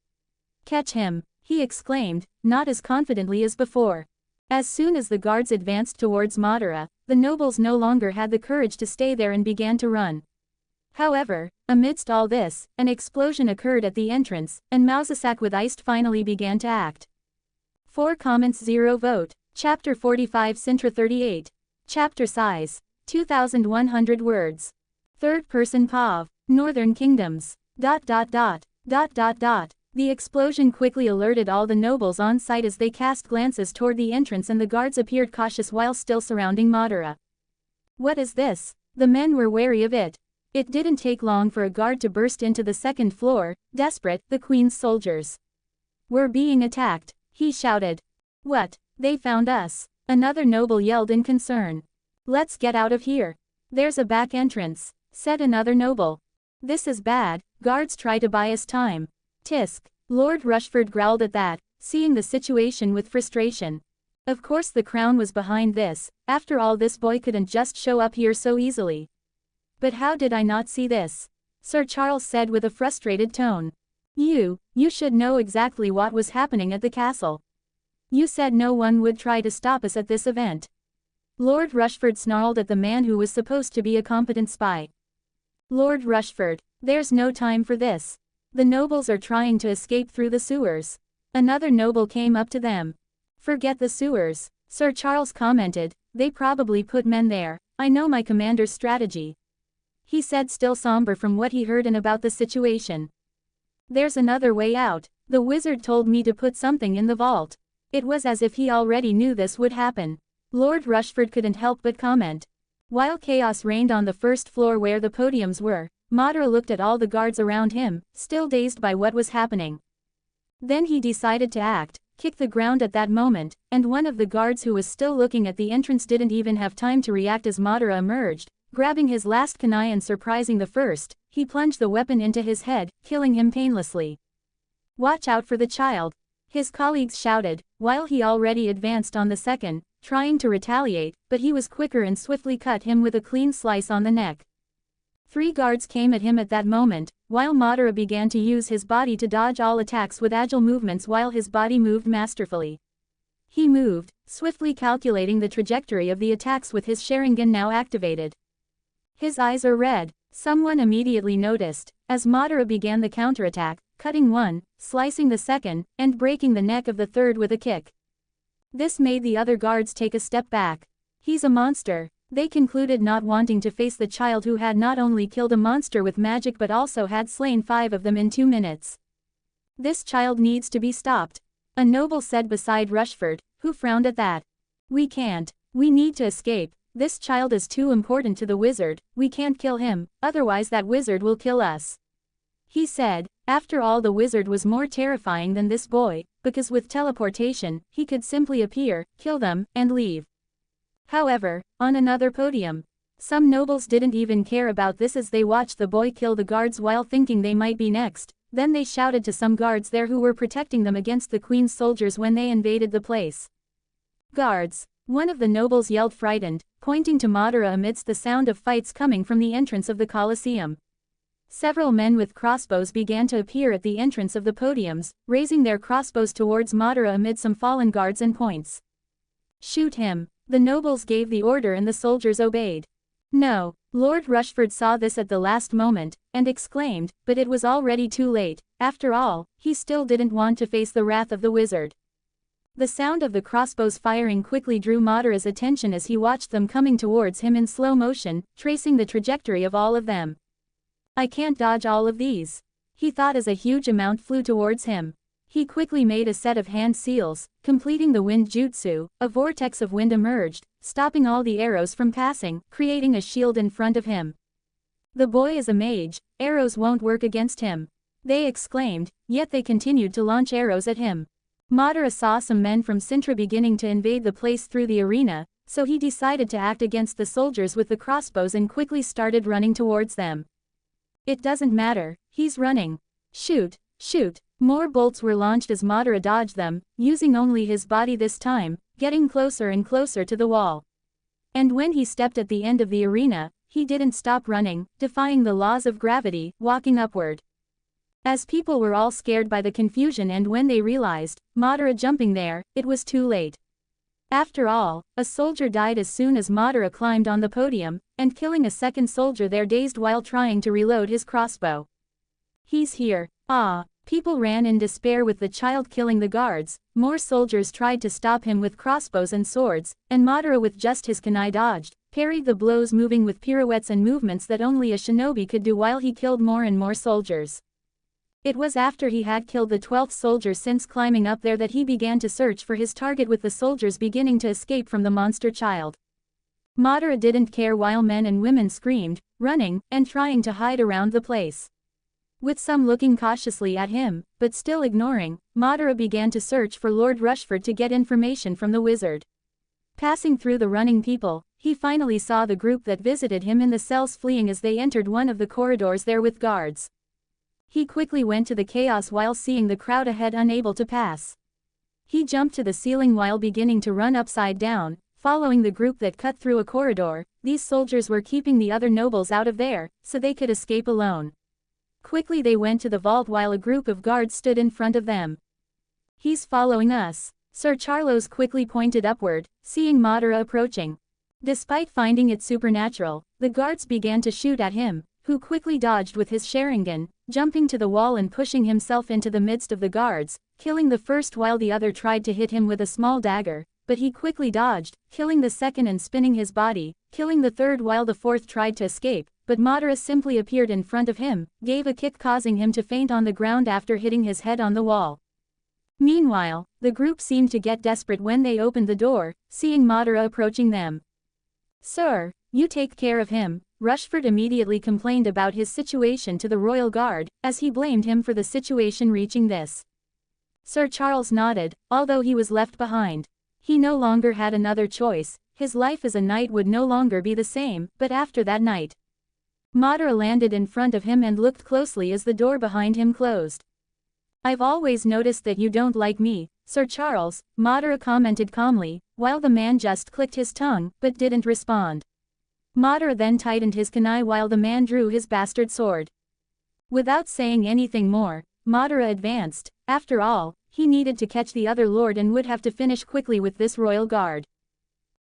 "Catch him!" he exclaimed, not as confidently as before. As soon as the guards advanced towards Madara, the nobles no longer had the courage to stay there and began to run. However, amidst all this, an explosion occurred at the entrance, and Mausasak with Iced finally began to act. 4 comments 0 vote. Chapter 45 Cintra 38. Chapter size 2,100 words. Third person POV. Northern Kingdoms. ... The explosion quickly alerted all the nobles on site as they cast glances toward the entrance and the guards appeared cautious while still surrounding Madara. "What is this?" The men were wary of it. It didn't take long for a guard to burst into the second floor. Desperate, the queen's soldiers were being attacked. He shouted. "What? They found us!" Another noble yelled in concern. "Let's get out of here. There's a back entrance," said another noble. "This is bad, guards try to buy us time." Tisk. Lord Rushford growled at that, seeing the situation with frustration. Of course the crown was behind this, after all this boy couldn't just show up here so easily. "But how did I not see this?" Sir Charles said with a frustrated tone. You should know exactly what was happening at the castle. You said no one would try to stop us at this event." Lord Rushford snarled at the man who was supposed to be a competent spy. "Lord Rushford, there's no time for this. The nobles are trying to escape through the sewers." Another noble came up to them. "Forget the sewers," Sir Charles commented, "they probably put men there. I know my commander's strategy." He said, still somber from what he heard and about the situation. "There's another way out. The wizard told me to put something in the vault." It was as if he already knew this would happen. Lord Rushford couldn't help but comment. While chaos reigned on the first floor where the podiums were, Madara looked at all the guards around him, still dazed by what was happening. Then he decided to act, kick the ground at that moment, and one of the guards who was still looking at the entrance didn't even have time to react as Madara emerged. Grabbing his last kunai and surprising the first, he plunged the weapon into his head, killing him painlessly. "Watch out for the child," his colleagues shouted, while he already advanced on the second, trying to retaliate, but he was quicker and swiftly cut him with a clean slice on the neck. 3 guards came at him at that moment, while Madara began to use his body to dodge all attacks with agile movements while his body moved masterfully. He moved, swiftly calculating the trajectory of the attacks with his Sharingan now activated. His eyes are red. Someone immediately noticed, as Madara began the counterattack, cutting one, slicing the second, and breaking the neck of the third with a kick. This made the other guards take a step back. "He's a monster," they concluded, not wanting to face the child who had not only killed a monster with magic but also had slain 5 of them in 2 minutes. "This child needs to be stopped," a noble said beside Rushford, who frowned at that. "We can't. We need to escape. This child is too important to the wizard. We can't kill him, otherwise that wizard will kill us," he said. After all, the wizard was more terrifying than this boy, because with teleportation, he could simply appear, kill them, and leave. However, on another podium, some nobles didn't even care about this as they watched the boy kill the guards while thinking they might be next. Then they shouted to some guards there who were protecting them against the queen's soldiers when they invaded the place. "Guards!" One of the nobles yelled frightened, pointing to Madara amidst the sound of fights coming from the entrance of the Colosseum. Several men with crossbows began to appear at the entrance of the podiums, raising their crossbows towards Madara amid some fallen guards and points. "Shoot him!" The nobles gave the order and the soldiers obeyed. No, Lord Rushford saw this at the last moment, and exclaimed, but it was already too late. After all, he still didn't want to face the wrath of the wizard. The sound of the crossbows firing quickly drew Madara's attention as he watched them coming towards him in slow motion, tracing the trajectory of all of them. "I can't dodge all of these," he thought as a huge amount flew towards him. He quickly made a set of hand seals, completing the wind jutsu. A vortex of wind emerged, stopping all the arrows from passing, creating a shield in front of him. "The boy is a mage, arrows won't work against him," they exclaimed, yet they continued to launch arrows at him. Madara saw some men from Cintra beginning to invade the place through the arena, so he decided to act against the soldiers with the crossbows and quickly started running towards them. "It doesn't matter, he's running. Shoot, shoot." More bolts were launched as Madara dodged them, using only his body this time, getting closer and closer to the wall. And when he stepped at the end of the arena, he didn't stop running, defying the laws of gravity, walking upward. As people were all scared by the confusion and when they realized, Madara jumping there, it was too late. After all, a soldier died as soon as Madara climbed on the podium, and killing a second soldier there dazed while trying to reload his crossbow. "He's here." Ah! People ran in despair with the child killing the guards. More soldiers tried to stop him with crossbows and swords, and Madara with just his kunai dodged, parried the blows moving with pirouettes and movements that only a shinobi could do while he killed more and more soldiers. It was after he had killed the 12th soldier since climbing up there that he began to search for his target with the soldiers beginning to escape from the monster child. Madara didn't care while men and women screamed, running, and trying to hide around the place. With some looking cautiously at him, but still ignoring, Madara began to search for Lord Rushford to get information from the wizard. Passing through the running people, he finally saw the group that visited him in the cells fleeing as they entered one of the corridors there with guards. He quickly went to the chaos while seeing the crowd ahead unable to pass. He jumped to the ceiling while beginning to run upside down, following the group that cut through a corridor. These soldiers were keeping the other nobles out of there, so they could escape alone. Quickly they went to the vault while a group of guards stood in front of them. "He's following us." Sir Charles quickly pointed upward, seeing Madara approaching. Despite finding it supernatural, the guards began to shoot at him, who quickly dodged with his Sharingan, jumping to the wall and pushing himself into the midst of the guards, killing the first while the other tried to hit him with a small dagger, but he quickly dodged, killing the second and spinning his body, killing the third while the fourth tried to escape. But Madara simply appeared in front of him, gave a kick causing him to faint on the ground after hitting his head on the wall. Meanwhile, the group seemed to get desperate when they opened the door, seeing Madara approaching them. "Sir, you take care of him." Rushford immediately complained about his situation to the royal guard, as he blamed him for the situation reaching this. Sir Charles nodded, although he was left behind. He no longer had another choice, his life as a knight would no longer be the same, but after that night, Madara landed in front of him and looked closely as the door behind him closed. "I've always noticed that you don't like me, Sir Charles," Madara commented calmly, while the man just clicked his tongue, but didn't respond. Madara then tightened his kunai while the man drew his bastard sword. Without saying anything more, Madara advanced. After all, he needed to catch the other lord and would have to finish quickly with this royal guard.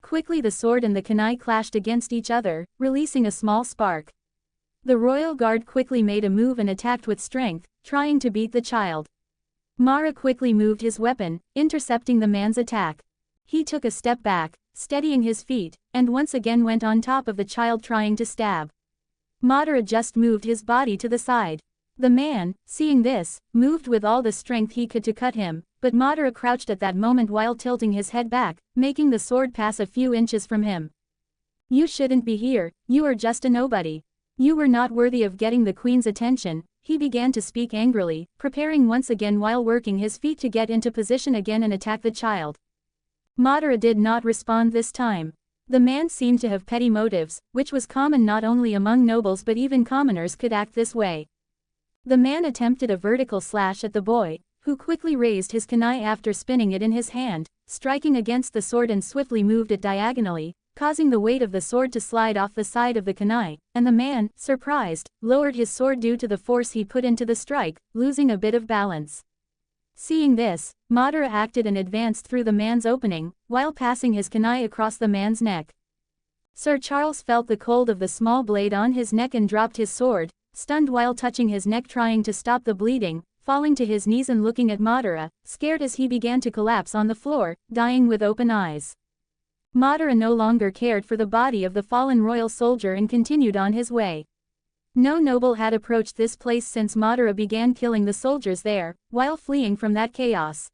Quickly the sword and the kunai clashed against each other, releasing a small spark. The royal guard quickly made a move and attacked with strength, trying to beat the child. Madara quickly moved his weapon, intercepting the man's attack. He took a step back, steadying his feet, and once again went on top of the child trying to stab. Madara just moved his body to the side. The man, seeing this, moved with all the strength he could to cut him, but Madara crouched at that moment while tilting his head back, making the sword pass a few inches from him. "You shouldn't be here, you are just a nobody. You were not worthy of getting the queen's attention," he began to speak angrily, preparing once again while working his feet to get into position again and attack the child. Madara did not respond this time. The man seemed to have petty motives, which was common not only among nobles but even commoners could act this way. The man attempted a vertical slash at the boy, who quickly raised his kunai after spinning it in his hand, striking against the sword and swiftly moved it diagonally, causing the weight of the sword to slide off the side of the kunai, and the man, surprised, lowered his sword due to the force he put into the strike, losing a bit of balance. Seeing this, Madara acted and advanced through the man's opening, while passing his kunai across the man's neck. Sir Charles felt the cold of the small blade on his neck and dropped his sword, stunned while touching his neck trying to stop the bleeding, falling to his knees and looking at Madara, scared as he began to collapse on the floor, dying with open eyes. Madara no longer cared for the body of the fallen royal soldier and continued on his way. No noble had approached this place since Madara began killing the soldiers there, while fleeing from that chaos.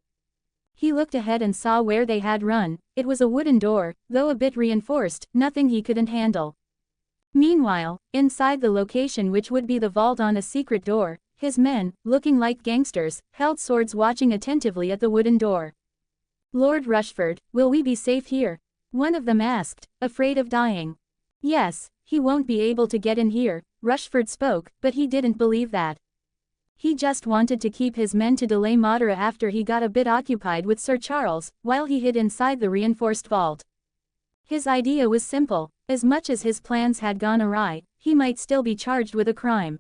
He looked ahead and saw where they had run. It was a wooden door, though a bit reinforced, nothing he couldn't handle. Meanwhile, inside the location which would be the vault on a secret door, his men, looking like gangsters, held swords watching attentively at the wooden door. "Lord Rushford, will we be safe here?" one of them asked, afraid of dying. "Yes, he won't be able to get in here," Rushford spoke, but he didn't believe that. He just wanted to keep his men to delay Madara after he got a bit occupied with Sir Charles, while he hid inside the reinforced vault. His idea was simple. As much as his plans had gone awry, he might still be charged with a crime.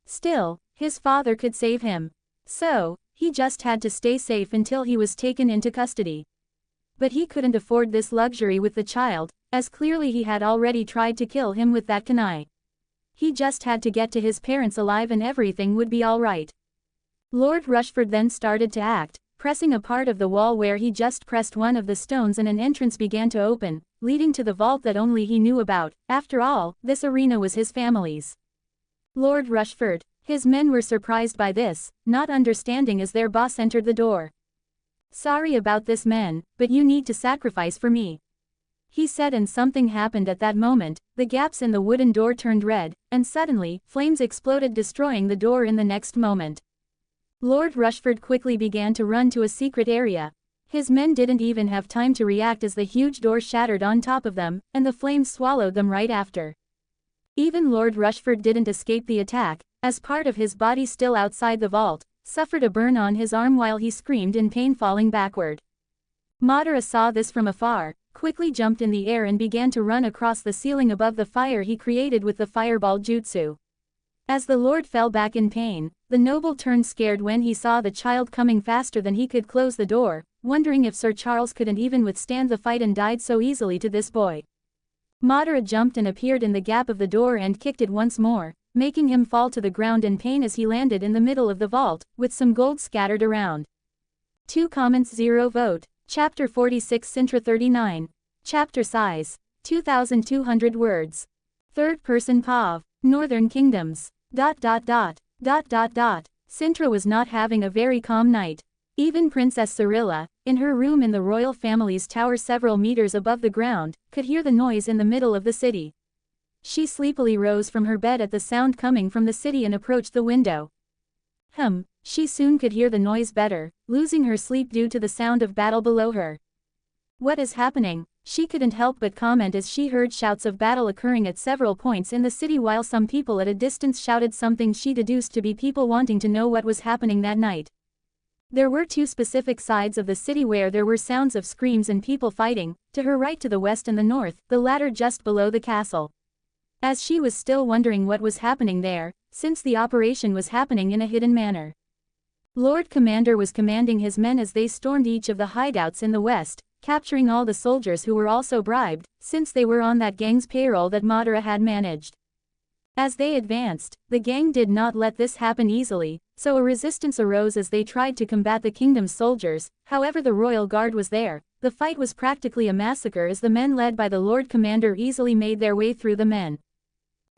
Still, his father could save him. So, he just had to stay safe until he was taken into custody. But he couldn't afford this luxury with the child, as clearly he had already tried to kill him with that kunai. He just had to get to his parents alive and everything would be alright. Lord Rushford then started to act, pressing a part of the wall where he just pressed one of the stones and an entrance began to open, leading to the vault that only he knew about. After all, this arena was his family's. Lord Rushford. His men were surprised by this, not understanding as their boss entered the door. "Sorry about this, man, but you need to sacrifice for me," he said, and something happened at that moment. The gaps in the wooden door turned red, and suddenly, flames exploded, destroying the door in the next moment. Lord Rushford quickly began to run to a secret area. His men didn't even have time to react as the huge door shattered on top of them, and the flames swallowed them right after. Even Lord Rushford didn't escape the attack, as part of his body still outside the vault, suffered a burn on his arm while he screamed in pain, falling backward. Madara saw this from afar, quickly jumped in the air and began to run across the ceiling above the fire he created with the fireball jutsu. As the lord fell back in pain, the noble turned scared when he saw the child coming faster than he could close the door, wondering if Sir Charles couldn't even withstand the fight and died so easily to this boy. Madara jumped and appeared in the gap of the door and kicked it once more, making him fall to the ground in pain as he landed in the middle of the vault, with some gold scattered around. 2 comments 0 vote. Chapter 46 Cintra 39. Chapter size. 2,200 words. Third person POV. Northern Kingdoms. ... Cintra was not having a very calm night. Even Princess Cirilla, in her room in the royal family's tower several meters above the ground, could hear the noise in the middle of the city. She sleepily rose from her bed at the sound coming from the city and approached the window. She soon could hear the noise better, losing her sleep due to the sound of battle below her. "What is happening?" she couldn't help but comment as she heard shouts of battle occurring at several points in the city, while some people at a distance shouted something she deduced to be people wanting to know what was happening that night. There were 2 specific sides of the city where there were sounds of screams and people fighting, to her right to the west and the north, the latter just below the castle. As she was still wondering what was happening there, since the operation was happening in a hidden manner. Lord Commander was commanding his men as they stormed each of the hideouts in the west, capturing all the soldiers who were also bribed, since they were on that gang's payroll that Madara had managed. As they advanced, the gang did not let this happen easily, so a resistance arose as they tried to combat the kingdom's soldiers. However, the royal guard was there. The fight was practically a massacre as the men led by the Lord Commander easily made their way through the men.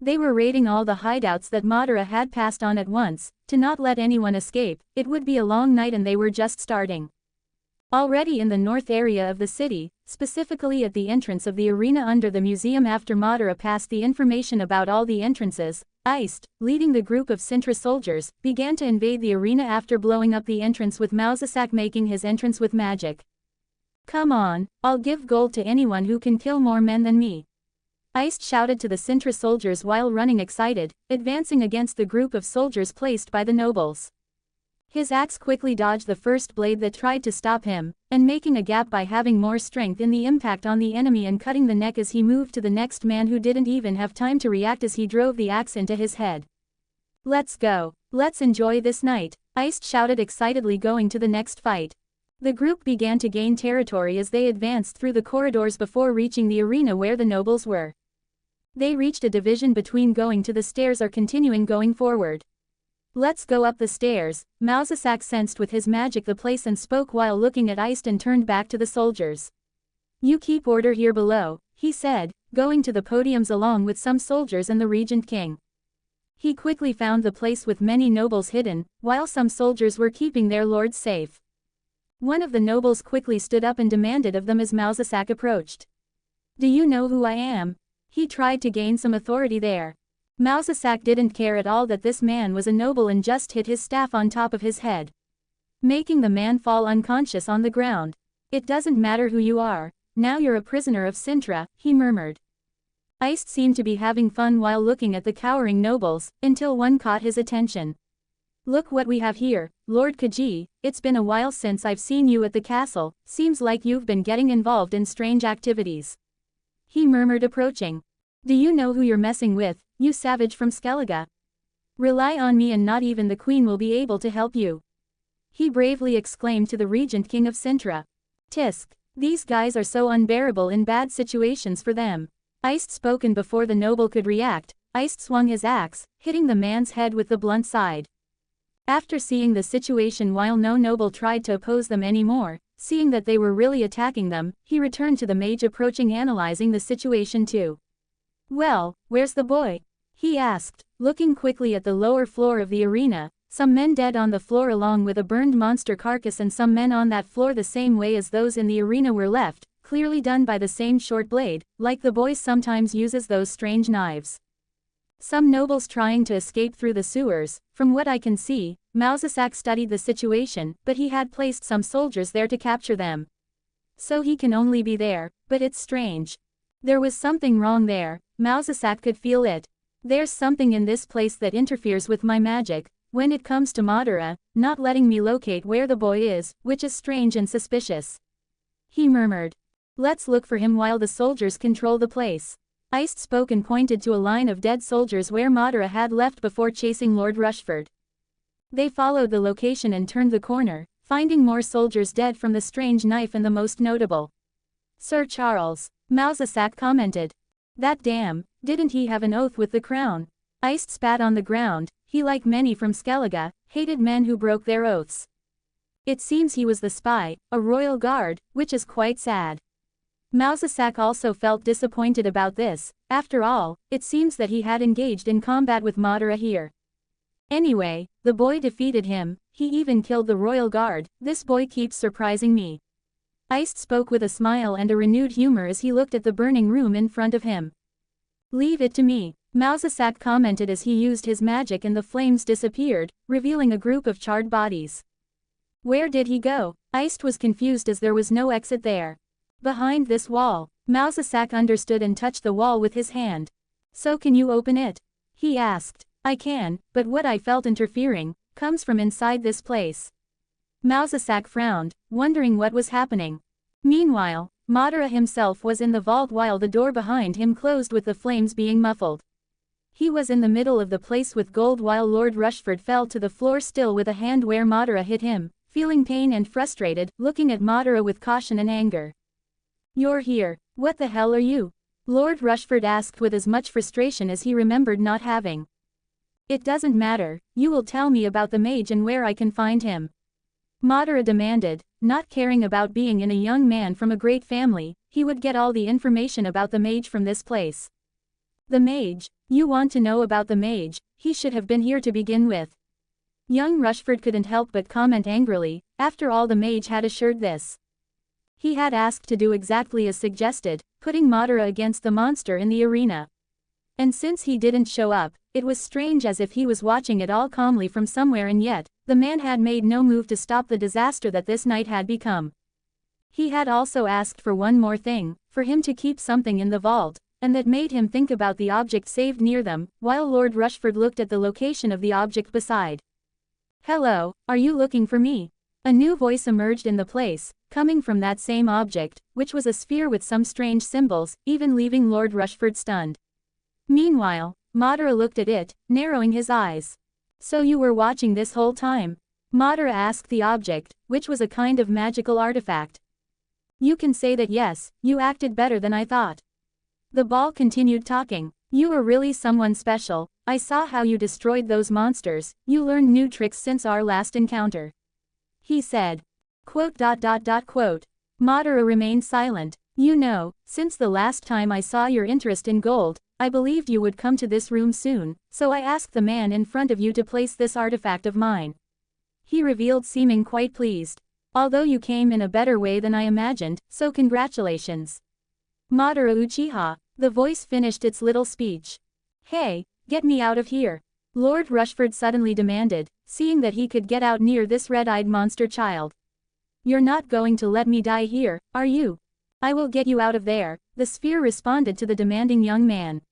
They were raiding all the hideouts that Madara had passed on at once, to not let anyone escape. It would be a long night and they were just starting. Already in the north area of the city, specifically at the entrance of the arena under the museum after Madara passed the information about all the entrances, Iced, leading the group of Cintra soldiers, began to invade the arena after blowing up the entrance with Mausasak making his entrance with magic. Come on, I'll give gold to anyone who can kill more men than me. Iced shouted to the Cintra soldiers while running excited, advancing against the group of soldiers placed by the nobles. His axe quickly dodged the first blade that tried to stop him, and making a gap by having more strength in the impact on the enemy and cutting the neck as he moved to the next man who didn't even have time to react as he drove the axe into his head. Let's go. Let's enjoy this night, Iced shouted excitedly going to the next fight. The group began to gain territory as they advanced through the corridors before reaching the arena where the nobles were. They reached a division between going to the stairs or continuing going forward. Let's go up the stairs, Mausasak sensed with his magic the place and spoke while looking at Iced and turned back to the soldiers. You keep order here below, he said, going to the podiums along with some soldiers and the regent king. He quickly found the place with many nobles hidden, while some soldiers were keeping their lords safe. One of the nobles quickly stood up and demanded of them as Mausasak approached. Do you know who I am? He tried to gain some authority there. Mausasak didn't care at all that this man was a noble and just hit his staff on top of his head, making the man fall unconscious on the ground. It doesn't matter who you are, now you're a prisoner of Cintra, he murmured. Iced seemed to be having fun while looking at the cowering nobles, until one caught his attention. Look what we have here, Lord Kaji, it's been a while since I've seen you at the castle, seems like you've been getting involved in strange activities. He murmured approaching. Do you know who you're messing with, you savage from Skellige? Rely on me and not even the queen will be able to help you. He bravely exclaimed to the regent king of Cintra. Tisk, these guys are so unbearable in bad situations for them. Iced spoken before the noble could react, Iced swung his axe, hitting the man's head with the blunt side. After seeing the situation while no noble tried to oppose them anymore, seeing that they were really attacking them, he returned to the mage approaching analyzing the situation too. Well, where's the boy? He asked, looking quickly at the lower floor of the arena, some men dead on the floor along with a burned monster carcass and some men on that floor the same way as those in the arena were left, clearly done by the same short blade, like the boy sometimes uses those strange knives. Some nobles trying to escape through the sewers, from what I can see, Mausasak studied the situation, but he had placed some soldiers there to capture them. So he can only be there, but it's strange. There was something wrong there, Mausasak could feel it. There's something in this place that interferes with my magic, when it comes to Madara, not letting me locate where the boy is, which is strange and suspicious. He murmured. Let's look for him while the soldiers control the place. Iced spoke and pointed to a line of dead soldiers where Madara had left before chasing Lord Rushford. They followed the location and turned the corner, finding more soldiers dead from the strange knife and the most notable. Sir Charles, Mausasak commented. That damn, didn't he have an oath with the crown? Iced spat on the ground, he like many from Skellige, hated men who broke their oaths. It seems he was the spy, a royal guard, which is quite sad. Mausasak also felt disappointed about this, after all, it seems that he had engaged in combat with Madara here. Anyway, the boy defeated him, he even killed the royal guard, this boy keeps surprising me. Iced spoke with a smile and a renewed humor as he looked at the burning room in front of him. Leave it to me, Mausasak commented as he used his magic and the flames disappeared, revealing a group of charred bodies. Where did he go? Iced was confused as there was no exit there. Behind this wall, Mausasak understood and touched the wall with his hand. So can you open it? He asked. I can, but what I felt interfering, comes from inside this place. Mausasak frowned, wondering what was happening. Meanwhile, Madara himself was in the vault while the door behind him closed with the flames being muffled. He was in the middle of the place with gold while Lord Rushford fell to the floor still with a hand where Madara hit him, feeling pain and frustrated, looking at Madara with caution and anger. You're here, what the hell are you? Lord Rushford asked with as much frustration as he remembered not having. It doesn't matter, you will tell me about the mage and where I can find him. Madara demanded, not caring about being in a young man from a great family, he would get all the information about the mage from this place. The mage? You want to know about the mage, he should have been here to begin with. Young Rushford couldn't help but comment angrily, After all, the mage had assured this. He had asked to do exactly as suggested, putting Madara against the monster in the arena. And since he didn't show up, it was strange, as if he was watching it all calmly from somewhere, and yet, the man had made no move to stop the disaster that this night had become. He had also asked for one more thing, for him to keep something in the vault, and that made him think about the object saved near them, while Lord Rushford looked at the location of the object beside. "Hello, are you looking for me?" A new voice emerged in the place, coming from that same object, which was a sphere with some strange symbols, even leaving Lord Rushford stunned. Meanwhile, Madara looked at it, narrowing his eyes. "So you were watching this whole time?" Madara asked the object, which was a kind of magical artifact. "You can say that. Yes, you acted better than I thought." The ball continued talking. "You are really someone special. I saw how you destroyed those monsters. You learned new tricks since our last encounter," he said. Madara remained silent. "You know, since the last time I saw your interest in gold, I believed you would come to this room soon, so I asked the man in front of you to place this artifact of mine," he revealed, seeming quite pleased. "Although you came in a better way than I imagined, so congratulations." "Madara Uchiha," the voice finished its little speech. "Hey, get me out of here," Lord Rushford suddenly demanded, seeing that he could get out near this red-eyed monster child. "You're not going to let me die here, are you?" "I will get you out of there," the sphere responded to the demanding young man.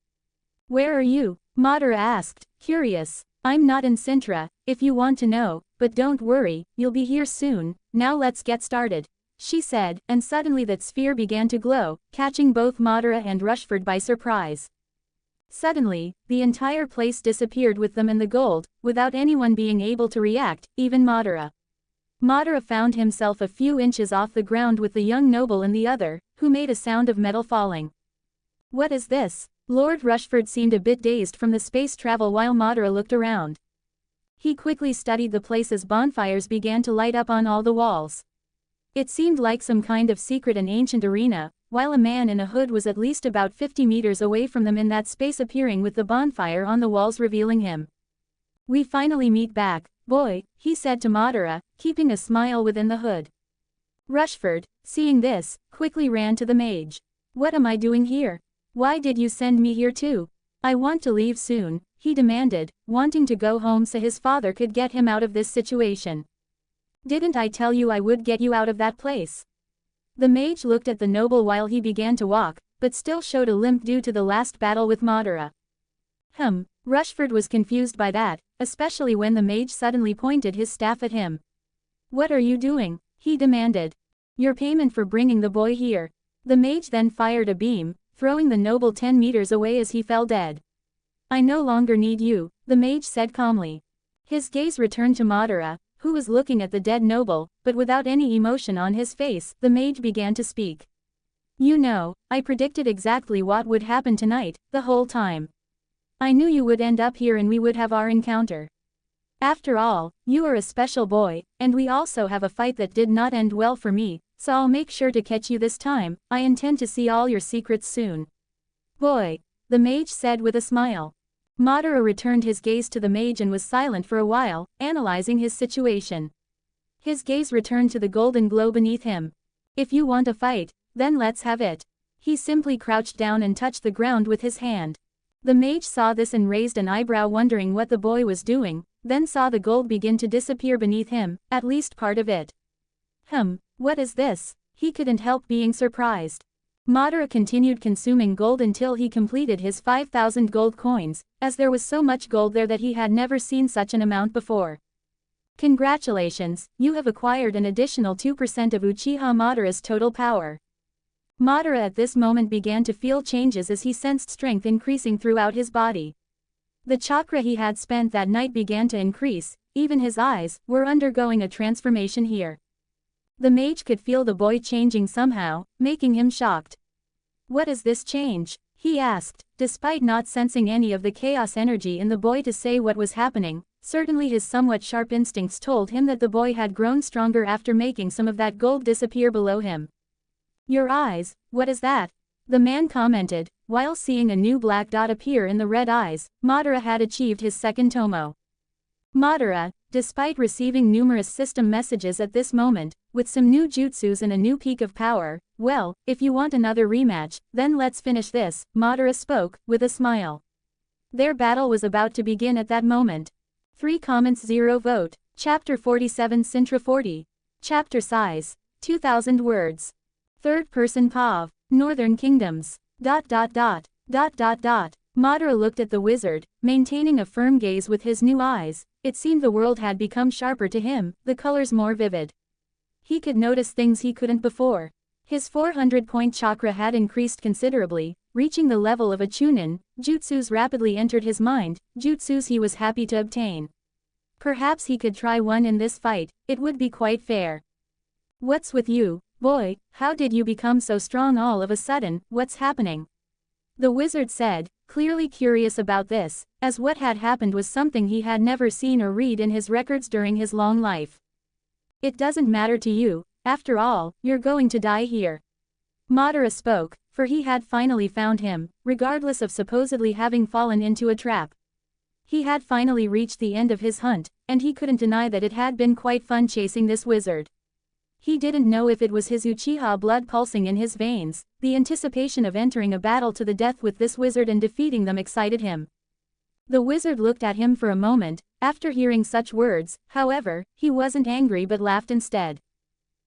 "Where are you?" Madara asked, curious. "I'm not in Cintra, if you want to know, but don't worry, you'll be here soon. Now let's get started," she said, and suddenly that sphere began to glow, catching both Madara and Rushford by surprise. Suddenly, the entire place disappeared with them and the gold, without anyone being able to react, even Madara. Madara found himself a few inches off the ground with the young noble in the other, who made a sound of metal falling. "What is this?" Lord Rushford seemed a bit dazed from the space travel while Madara looked around. He quickly studied the place as bonfires began to light up on all the walls. It seemed like some kind of secret and ancient arena, while a man in a hood was at least about 50 meters away from them in that space, appearing with the bonfire on the walls revealing him. "We finally meet back, boy," he said to Madara, keeping a smile within the hood. Rushford, seeing this, quickly ran to the mage. "What am I doing here? Why did you send me here too?" "I want to leave soon," he demanded, wanting to go home so his father could get him out of this situation. "Didn't I tell you I would get you out of that place?" The mage looked at the noble while he began to walk, but still showed a limp due to the last battle with Madara. Rushford was confused by that, especially when the mage suddenly pointed his staff at him. "What are you doing?" he demanded. "Your payment for bringing the boy here." The mage then fired a beam, throwing the noble 10 meters away as he fell dead. "I no longer need you," the mage said calmly. His gaze returned to Madara, who was looking at the dead noble, but without any emotion on his face. The mage began to speak. "You know, I predicted exactly what would happen tonight, the whole time. I knew you would end up here and we would have our encounter. After all, you are a special boy, and we also have a fight that did not end well for me, so I'll make sure to catch you this time. I intend to see all your secrets soon." "Boy," the mage said with a smile. Madara returned his gaze to the mage and was silent for a while, analyzing his situation. His gaze returned to the golden glow beneath him. "If you want a fight, then let's have it." He simply crouched down and touched the ground with his hand. The mage saw this and raised an eyebrow, wondering what the boy was doing, then saw the gold begin to disappear beneath him, at least part of it. What is this?" He couldn't help being surprised. Madara continued consuming gold until he completed his 5,000 gold coins, as there was so much gold there that he had never seen such an amount before. "Congratulations, you have acquired an additional 2% of Uchiha Madara's total power." Madara at this moment began to feel changes as he sensed strength increasing throughout his body. The chakra he had spent that night began to increase, even his eyes were undergoing a transformation here. The mage could feel the boy changing somehow, making him shocked. "What is this change?" he asked, despite not sensing any of the chaos energy in the boy to say what was happening. Certainly his somewhat sharp instincts told him that the boy had grown stronger after making some of that gold disappear below him. "Your eyes, what is that?" the man commented, while seeing a new black dot appear in the red eyes. Madara had achieved his second tomo. "Madara, despite receiving numerous system messages at this moment, with some new jutsus and a new peak of power. Well, if you want another rematch, then let's finish this, Madara spoke, with a smile. Their battle was about to begin at that moment. 3 comments 0 vote. Chapter 47 Cintra 40. Chapter size, 2000 words. Third person POV. Northern Kingdoms. ... Madara looked at the wizard, maintaining a firm gaze with his new eyes. It seemed the world had become sharper to him, the colors more vivid. He could notice things he couldn't before. His 400-point chakra had increased considerably, reaching the level of a chunin. Jutsus rapidly entered his mind, jutsus he was happy to obtain. Perhaps he could try one in this fight, it would be quite fair. What's with you, boy, how did you become so strong all of a sudden, what's happening? The wizard said, clearly curious about this, as what had happened was something he had never seen or read in his records during his long life. It doesn't matter to you, after all, you're going to die here. Madara spoke, for he had finally found him, regardless of supposedly having fallen into a trap. He had finally reached the end of his hunt, and he couldn't deny that it had been quite fun chasing this wizard. He didn't know if it was his Uchiha blood pulsing in his veins, the anticipation of entering a battle to the death with this wizard and defeating them excited him. The wizard looked at him for a moment, after hearing such words. However, he wasn't angry but laughed instead.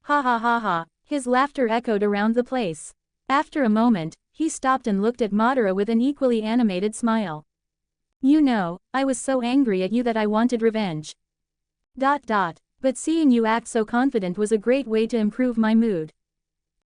Ha ha ha ha, his laughter echoed around the place. After a moment, he stopped and looked at Madara with an equally animated smile. You know, I was so angry at you that I wanted revenge. ... But seeing you act so confident was a great way to improve my mood.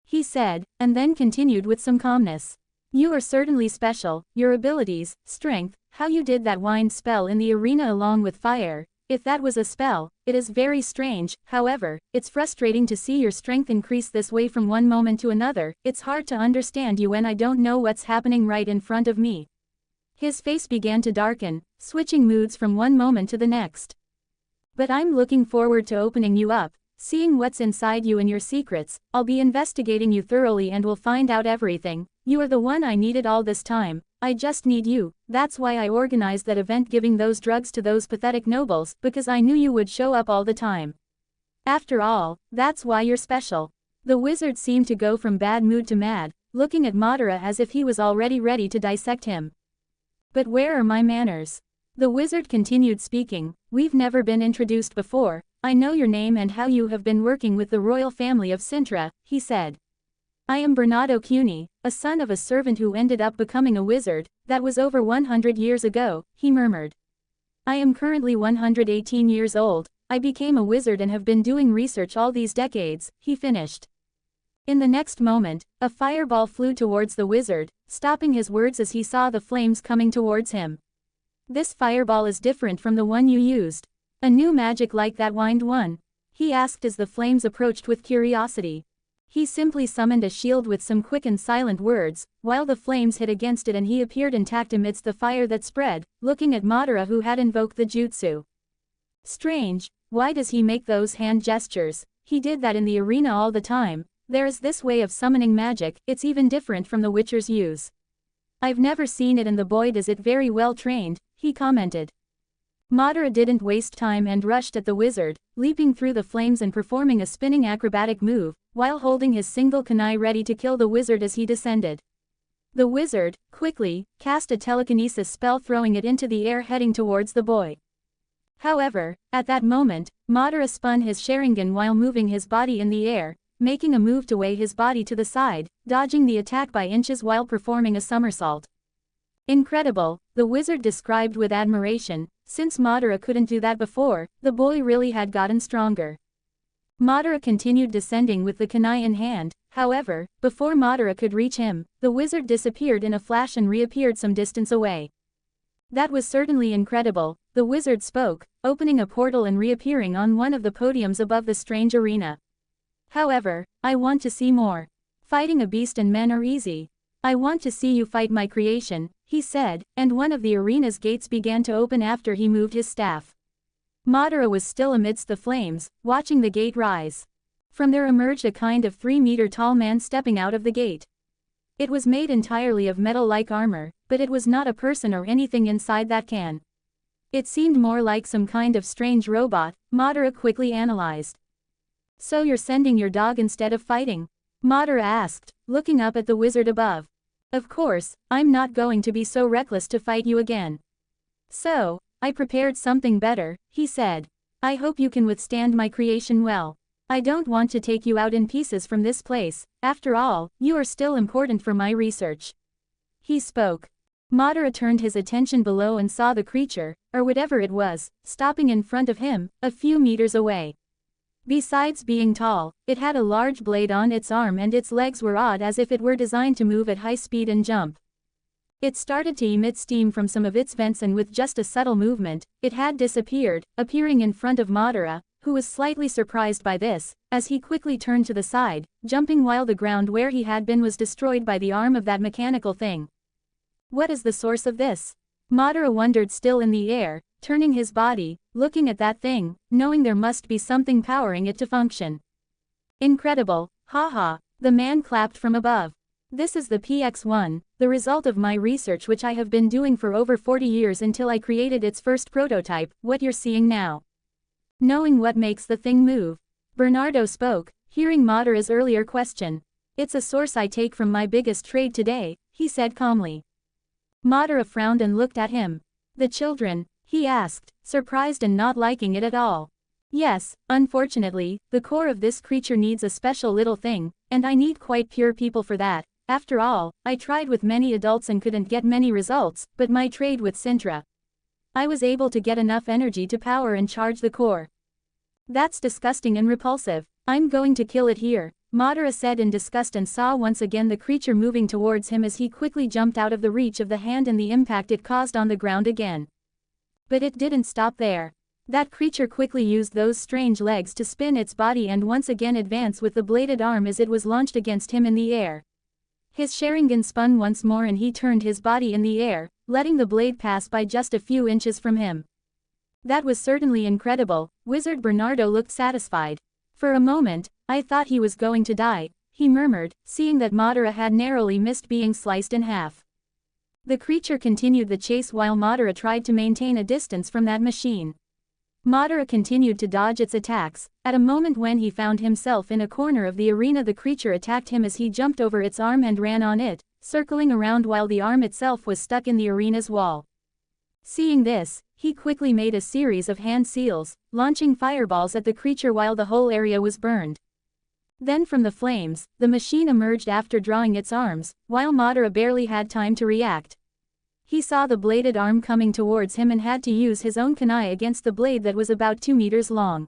He said, and then continued with some calmness. You are certainly special, your abilities, strength, how you did that wind spell in the arena along with fire, if that was a spell, it is very strange. However, it's frustrating to see your strength increase this way from one moment to another. It's hard to understand you when I don't know what's happening right in front of me. His face began to darken, switching moods from one moment to the next. But I'm looking forward to opening you up, seeing what's inside you and your secrets. I'll be investigating you thoroughly and will find out everything. You are the one I needed all this time. I just need you. That's why I organized that event giving those drugs to those pathetic nobles, because I knew you would show up all the time. After all, that's why you're special. The wizard seemed to go from bad mood to mad, looking at Madara as if he was already ready to dissect him. But where are my manners? The wizard continued speaking. We've never been introduced before. I know your name and how you have been working with the royal family of Cintra, he said. I am Bernardo Cuny, a son of a servant who ended up becoming a wizard. That was over 100 years ago, he murmured. I am currently 118 years old. I became a wizard and have been doing research all these decades, he finished. In the next moment, a fireball flew towards the wizard, stopping his words as he saw the flames coming towards him. This fireball is different from the one you used. A new magic like that wind one? He asked as the flames approached with curiosity. He simply summoned a shield with some quick and silent words, while the flames hit against it and he appeared intact amidst the fire that spread, looking at Madara who had invoked the jutsu. Strange, why does he make those hand gestures? He did that in the arena all the time. There is this way of summoning magic, it's even different from the witchers use. I've never seen it and the boy does it very well trained, he commented. Madara didn't waste time and rushed at the wizard, leaping through the flames and performing a spinning acrobatic move, while holding his single kunai ready to kill the wizard as he descended. The wizard, quickly, cast a telekinesis spell throwing it into the air heading towards the boy. However, at that moment, Madara spun his Sharingan while moving his body in the air, making a move to weigh his body to the side, dodging the attack by inches while performing a somersault. Incredible, the wizard described with admiration. Since Madara couldn't do that before, the boy really had gotten stronger. Madara continued descending with the kunai in hand. However, before Madara could reach him, the wizard disappeared in a flash and reappeared some distance away. That was certainly incredible, the wizard spoke, opening a portal and reappearing on one of the podiums above the strange arena. However, I want to see more. Fighting a beast and men are easy. I want to see you fight my creation, he said, and one of the arena's gates began to open after he moved his staff. Madara was still amidst the flames, watching the gate rise. From there emerged a kind of 3-meter-tall man stepping out of the gate. It was made entirely of metal-like armor, but it was not a person or anything inside that can. It seemed more like some kind of strange robot, Madara quickly analyzed. So you're sending your dog instead of fighting? Madara asked, looking up at the wizard above. Of course, I'm not going to be so reckless to fight you again. So, I prepared something better, he said. I hope you can withstand my creation well. I don't want to take you out in pieces from this place, after all, you are still important for my research. He spoke. Madara turned his attention below and saw the creature, or whatever it was, stopping in front of him, a few meters away. Besides being tall, it had a large blade on its arm and its legs were odd as if it were designed to move at high speed and jump. It started to emit steam from some of its vents and with just a subtle movement, it had disappeared, appearing in front of Madara, who was slightly surprised by this, as he quickly turned to the side, jumping while the ground where he had been was destroyed by the arm of that mechanical thing. What is the source of this? Madara wondered, still in the air, turning his body, looking at that thing, knowing there must be something powering it to function. Incredible, haha, the man clapped from above. This is the PX-1, the result of my research which I have been doing for over 40 years until I created its first prototype, what you're seeing now. Knowing what makes the thing move. Bernardo spoke, hearing Madara's earlier question. It's a source I take from my biggest trade today, he said calmly. Madara frowned and looked at him. The children, he asked, surprised and not liking it at all. Yes, unfortunately, the core of this creature needs a special little thing, and I need quite pure people for that. After all, I tried with many adults and couldn't get many results, but my trade with Cintra. I was able to get enough energy to power and charge the core. That's disgusting and repulsive. I'm going to kill it here, Madara said in disgust and saw once again the creature moving towards him as he quickly jumped out of the reach of the hand and the impact it caused on the ground again. But it didn't stop there. That creature quickly used those strange legs to spin its body and once again advance with the bladed arm as it was launched against him in the air. His Sharingan spun once more and he turned his body in the air, letting the blade pass by just a few inches from him. That was certainly incredible, Wizard Bernardo looked satisfied. For a moment, I thought he was going to die, he murmured, seeing that Madara had narrowly missed being sliced in half. The creature continued the chase while Madara tried to maintain a distance from that machine. Madara continued to dodge its attacks. At a moment when he found himself in a corner of the arena, the creature attacked him as he jumped over its arm and ran on it, circling around while the arm itself was stuck in the arena's wall. Seeing this, he quickly made a series of hand seals, launching fireballs at the creature while the whole area was burned. Then from the flames, the machine emerged after drawing its arms, while Madara barely had time to react. He saw the bladed arm coming towards him and had to use his own kunai against the blade that was about 2 meters long.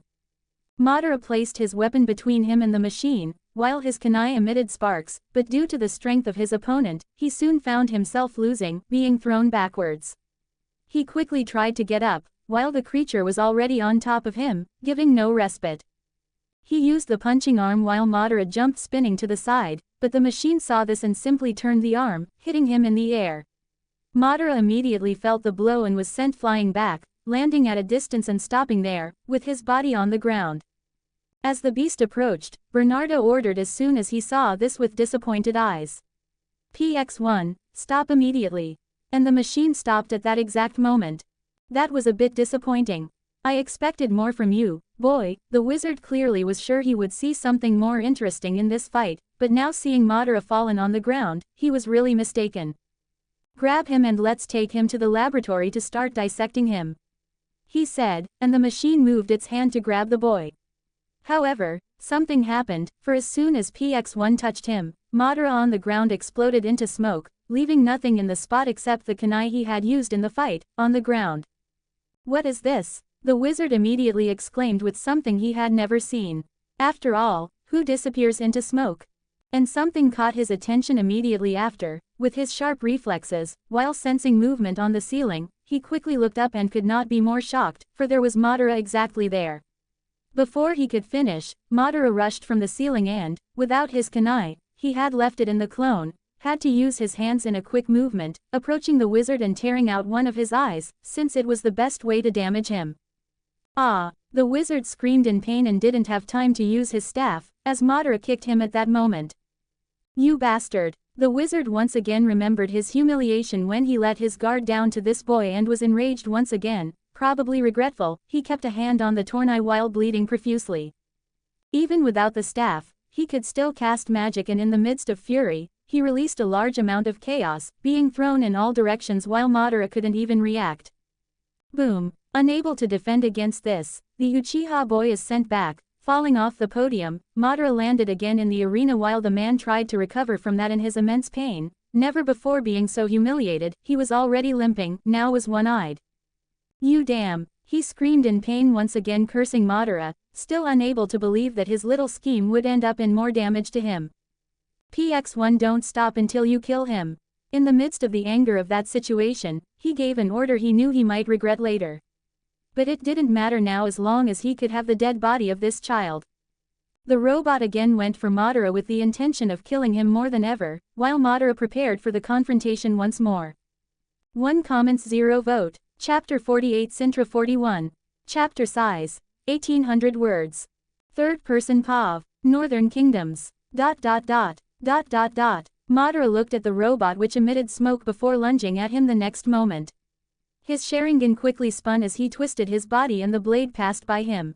Madara placed his weapon between him and the machine, while his kunai emitted sparks, but due to the strength of his opponent, he soon found himself losing, being thrown backwards. He quickly tried to get up, while the creature was already on top of him, giving no respite. He used the punching arm while Madara jumped spinning to the side, but the machine saw this and simply turned the arm, hitting him in the air. Madara immediately felt the blow and was sent flying back, landing at a distance and stopping there, with his body on the ground. As the beast approached, Bernardo ordered as soon as he saw this with disappointed eyes. PX-1, stop immediately. And the machine stopped at that exact moment. That was a bit disappointing. I expected more from you, boy. The wizard clearly was sure he would see something more interesting in this fight, but now seeing Madara fallen on the ground, he was really mistaken. Grab him and let's take him to the laboratory to start dissecting him, he said, and the machine moved its hand to grab the boy. However, something happened, for as soon as PX-1 touched him, Madara on the ground exploded into smoke, leaving nothing in the spot except the kunai he had used in the fight, on the ground. What is this? The wizard immediately exclaimed with something he had never seen. After all, who disappears into smoke? And something caught his attention immediately after. With his sharp reflexes, while sensing movement on the ceiling, he quickly looked up and could not be more shocked, for there was Madara exactly there. Before he could finish, Madara rushed from the ceiling and, without his kunai, he had left it in the clone, had to use his hands in a quick movement, approaching the wizard and tearing out one of his eyes, since it was the best way to damage him. Ah! The wizard screamed in pain and didn't have time to use his staff, as Madara kicked him at that moment. You bastard! The wizard once again remembered his humiliation when he let his guard down to this boy and was enraged once again, probably regretful, he kept a hand on the torn eye while bleeding profusely. Even without the staff, he could still cast magic, and in the midst of fury, he released a large amount of chaos, being thrown in all directions while Madara couldn't even react. Boom! Unable to defend against this, the Uchiha boy is sent back. Falling off the podium, Madara landed again in the arena while the man tried to recover from that in his immense pain. Never before being so humiliated, he was already limping, now was one-eyed. You damn! He screamed in pain once again, cursing Madara, still unable to believe that his little scheme would end up in more damage to him. PX1 Don't stop until you kill him. In the midst of the anger of that situation, he gave an order he knew he might regret later. But it didn't matter now as long as he could have the dead body of this child. The robot again went for Madara with the intention of killing him more than ever, while Madara prepared for the confrontation once more. 1 comments 0 vote. Chapter 48 Cintra 41. Chapter size 1800 words. Third person POV. Northern Kingdoms. ... Madara looked at the robot, which emitted smoke before lunging at him the next moment. His Sharingan quickly spun as he twisted his body and the blade passed by him.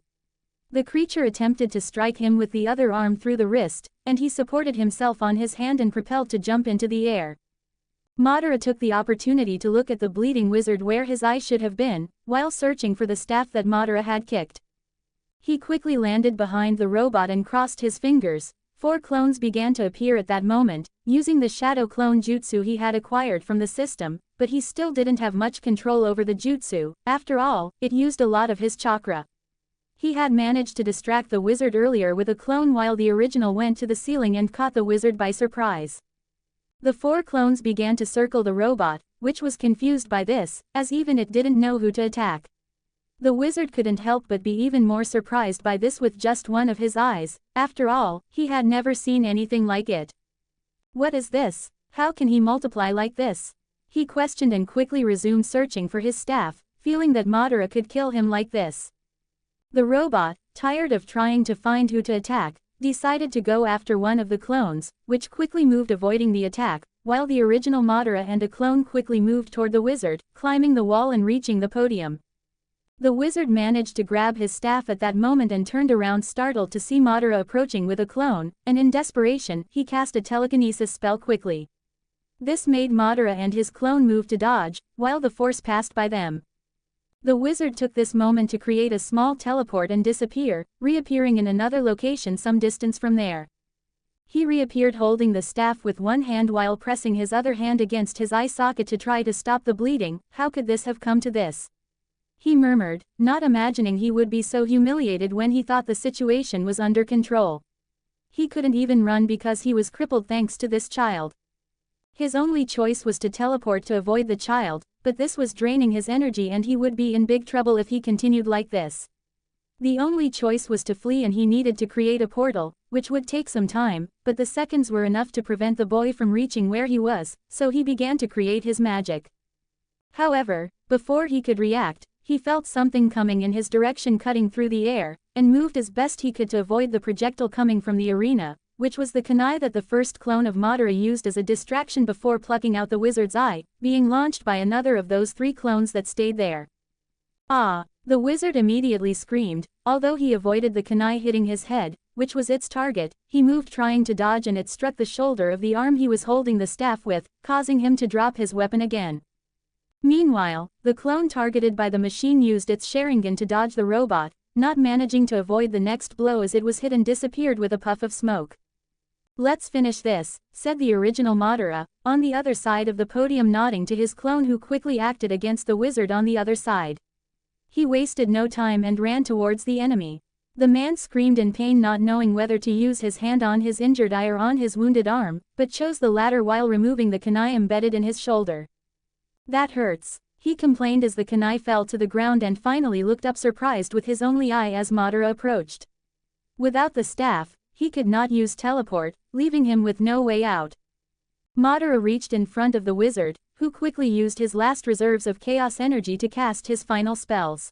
The creature attempted to strike him with the other arm through the wrist, and he supported himself on his hand and propelled to jump into the air. Madara took the opportunity to look at the bleeding wizard where his eyes should have been, while searching for the staff that Madara had kicked. He quickly landed behind the robot and crossed his fingers. 4 clones began to appear at that moment, using the shadow clone jutsu he had acquired from the system, but he still didn't have much control over the jutsu. After all, it used a lot of his chakra. He had managed to distract the wizard earlier with a clone while the original went to the ceiling and caught the wizard by surprise. The 4 clones began to circle the robot, which was confused by this, as even it didn't know who to attack. The wizard couldn't help but be even more surprised by this with just one of his eyes. After all, he had never seen anything like it. What is this? How can he multiply like this? He questioned and quickly resumed searching for his staff, feeling that Madara could kill him like this. The robot, tired of trying to find who to attack, decided to go after one of the clones, which quickly moved avoiding the attack, while the original Madara and a clone quickly moved toward the wizard, climbing the wall and reaching the podium. The wizard managed to grab his staff at that moment and turned around startled to see Madara approaching with a clone, and in desperation, he cast a telekinesis spell quickly. This made Madara and his clone move to dodge, while the force passed by them. The wizard took this moment to create a small teleport and disappear, reappearing in another location some distance from there. He reappeared holding the staff with one hand while pressing his other hand against his eye socket to try to stop the bleeding. How could this have come to this? He murmured, not imagining he would be so humiliated when he thought the situation was under control. He couldn't even run because he was crippled thanks to this child. His only choice was to teleport to avoid the child, but this was draining his energy and he would be in big trouble if he continued like this. The only choice was to flee, and he needed to create a portal, which would take some time, but the seconds were enough to prevent the boy from reaching where he was, so he began to create his magic. However, before he could react, he felt something coming in his direction cutting through the air, and moved as best he could to avoid the projectile coming from the arena, which was the kunai that the first clone of Madara used as a distraction before plucking out the wizard's eye, being launched by another of those 3 clones that stayed there. Ah! The wizard immediately screamed. Although he avoided the kunai hitting his head, which was its target, he moved trying to dodge and it struck the shoulder of the arm he was holding the staff with, causing him to drop his weapon again. Meanwhile, the clone targeted by the machine used its Sharingan to dodge the robot, not managing to avoid the next blow as it was hit and disappeared with a puff of smoke. Let's finish this, said the original Madara, on the other side of the podium, nodding to his clone who quickly acted against the wizard on the other side. He wasted no time and ran towards the enemy. The man screamed in pain, not knowing whether to use his hand on his injured eye or on his wounded arm, but chose the latter while removing the kunai embedded in his shoulder. That hurts, he complained as the kunai fell to the ground and finally looked up surprised with his only eye as Madara approached. Without the staff, he could not use teleport, leaving him with no way out. Madara reached in front of the wizard, who quickly used his last reserves of chaos energy to cast his final spells.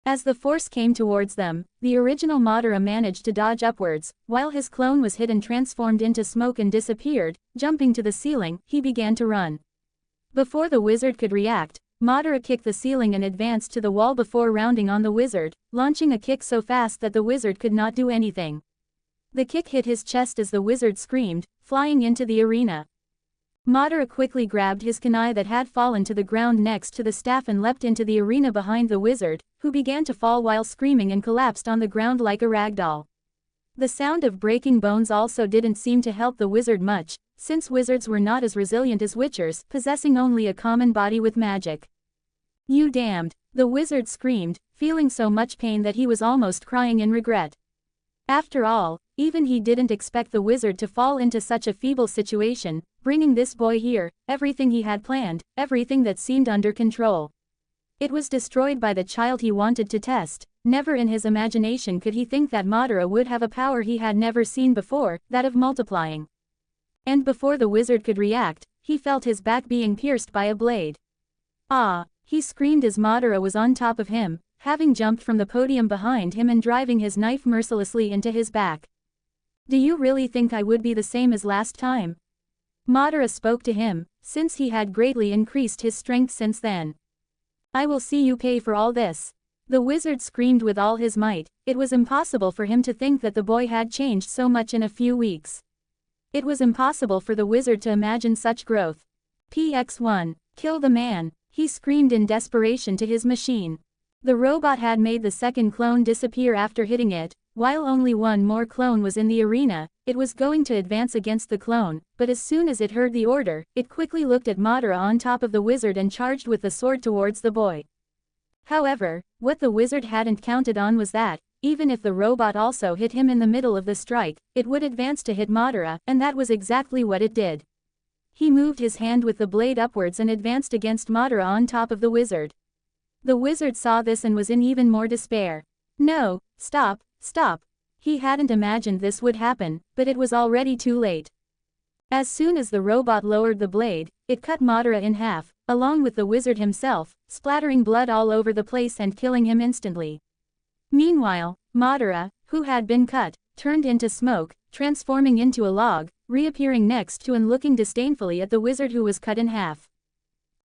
As the force came towards them, the original Madara managed to dodge upwards, while his clone was hit and transformed into smoke and disappeared. Jumping to the ceiling, he began to run. Before the wizard could react, Madara kicked the ceiling and advanced to the wall before rounding on the wizard, launching a kick so fast that the wizard could not do anything. The kick hit his chest as the wizard screamed, flying into the arena. Madara quickly grabbed his kunai that had fallen to the ground next to the staff and leapt into the arena behind the wizard, who began to fall while screaming and collapsed on the ground like a ragdoll. The sound of breaking bones also didn't seem to help the wizard much, since wizards were not as resilient as witchers, possessing only a common body with magic. "You damned," the wizard screamed, feeling so much pain that he was almost crying in regret. After all, even he didn't expect the wizard to fall into such a feeble situation, bringing this boy here, everything he had planned, everything that seemed under control. It was destroyed by the child he wanted to test. Never in his imagination could he think that Madara would have a power he had never seen before, that of multiplying. And before the wizard could react, he felt his back being pierced by a blade. "Ah!" he screamed as Madara was on top of him, having jumped from the podium behind him and driving his knife mercilessly into his back. "Do you really think I would be the same as last time?" Madara spoke to him, since he had greatly increased his strength since then. "I will see you pay for all this." The wizard screamed with all his might. It was impossible for him to think that the boy had changed so much in a few weeks. It was impossible for the wizard to imagine such growth. "PX1, kill the man," he screamed in desperation to his machine. The robot had made the second clone disappear after hitting it. While only one more clone was in the arena, it was going to advance against the clone, but as soon as it heard the order, it quickly looked at Madara on top of the wizard and charged with the sword towards the boy. However, what the wizard hadn't counted on was that, even if the robot also hit him in the middle of the strike, it would advance to hit Madara, and that was exactly what it did. He moved his hand with the blade upwards and advanced against Madara on top of the wizard. The wizard saw this and was in even more despair. "No, stop, stop." He hadn't imagined this would happen, but it was already too late. As soon as the robot lowered the blade, it cut Madara in half, along with the wizard himself, splattering blood all over the place and killing him instantly. Meanwhile, Madara, who had been cut, turned into smoke, transforming into a log, reappearing next to and looking disdainfully at the wizard who was cut in half.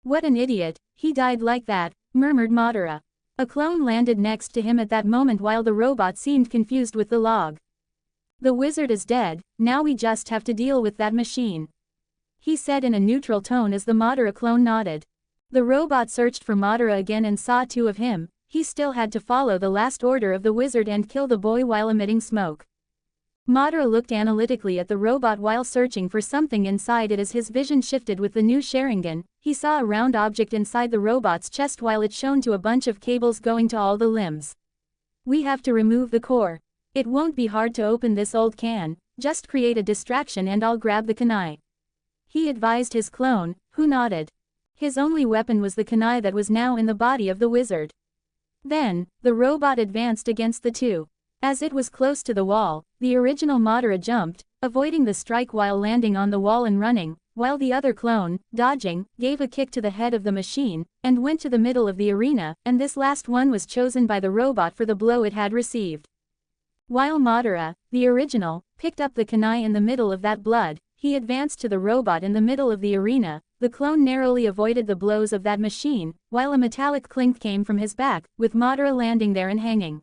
"What an idiot, he died like that," murmured Madara. A clone landed next to him at that moment while the robot seemed confused with the log. "The wizard is dead, now we just have to deal with that machine," he said in a neutral tone as the Madara clone nodded. The robot searched for Madara again and saw two of him. He still had to follow the last order of the wizard and kill the boy while emitting smoke. Madara looked analytically at the robot while searching for something inside it. As his vision shifted with the new Sharingan, he saw a round object inside the robot's chest while it shone to a bunch of cables going to all the limbs. "We have to remove the core. It won't be hard to open this old can, just create a distraction and I'll grab the kunai," he advised his clone, who nodded. His only weapon was the kunai that was now in the body of the wizard. Then, the robot advanced against the two. As it was close to the wall, the original Madara jumped, avoiding the strike while landing on the wall and running, while the other clone, dodging, gave a kick to the head of the machine, and went to the middle of the arena, and this last one was chosen by the robot for the blow it had received. While Madara, the original, picked up the kunai in the middle of that blood, he advanced to the robot in the middle of the arena. The clone narrowly avoided the blows of that machine, while a metallic clink came from his back, with Madara landing there and hanging.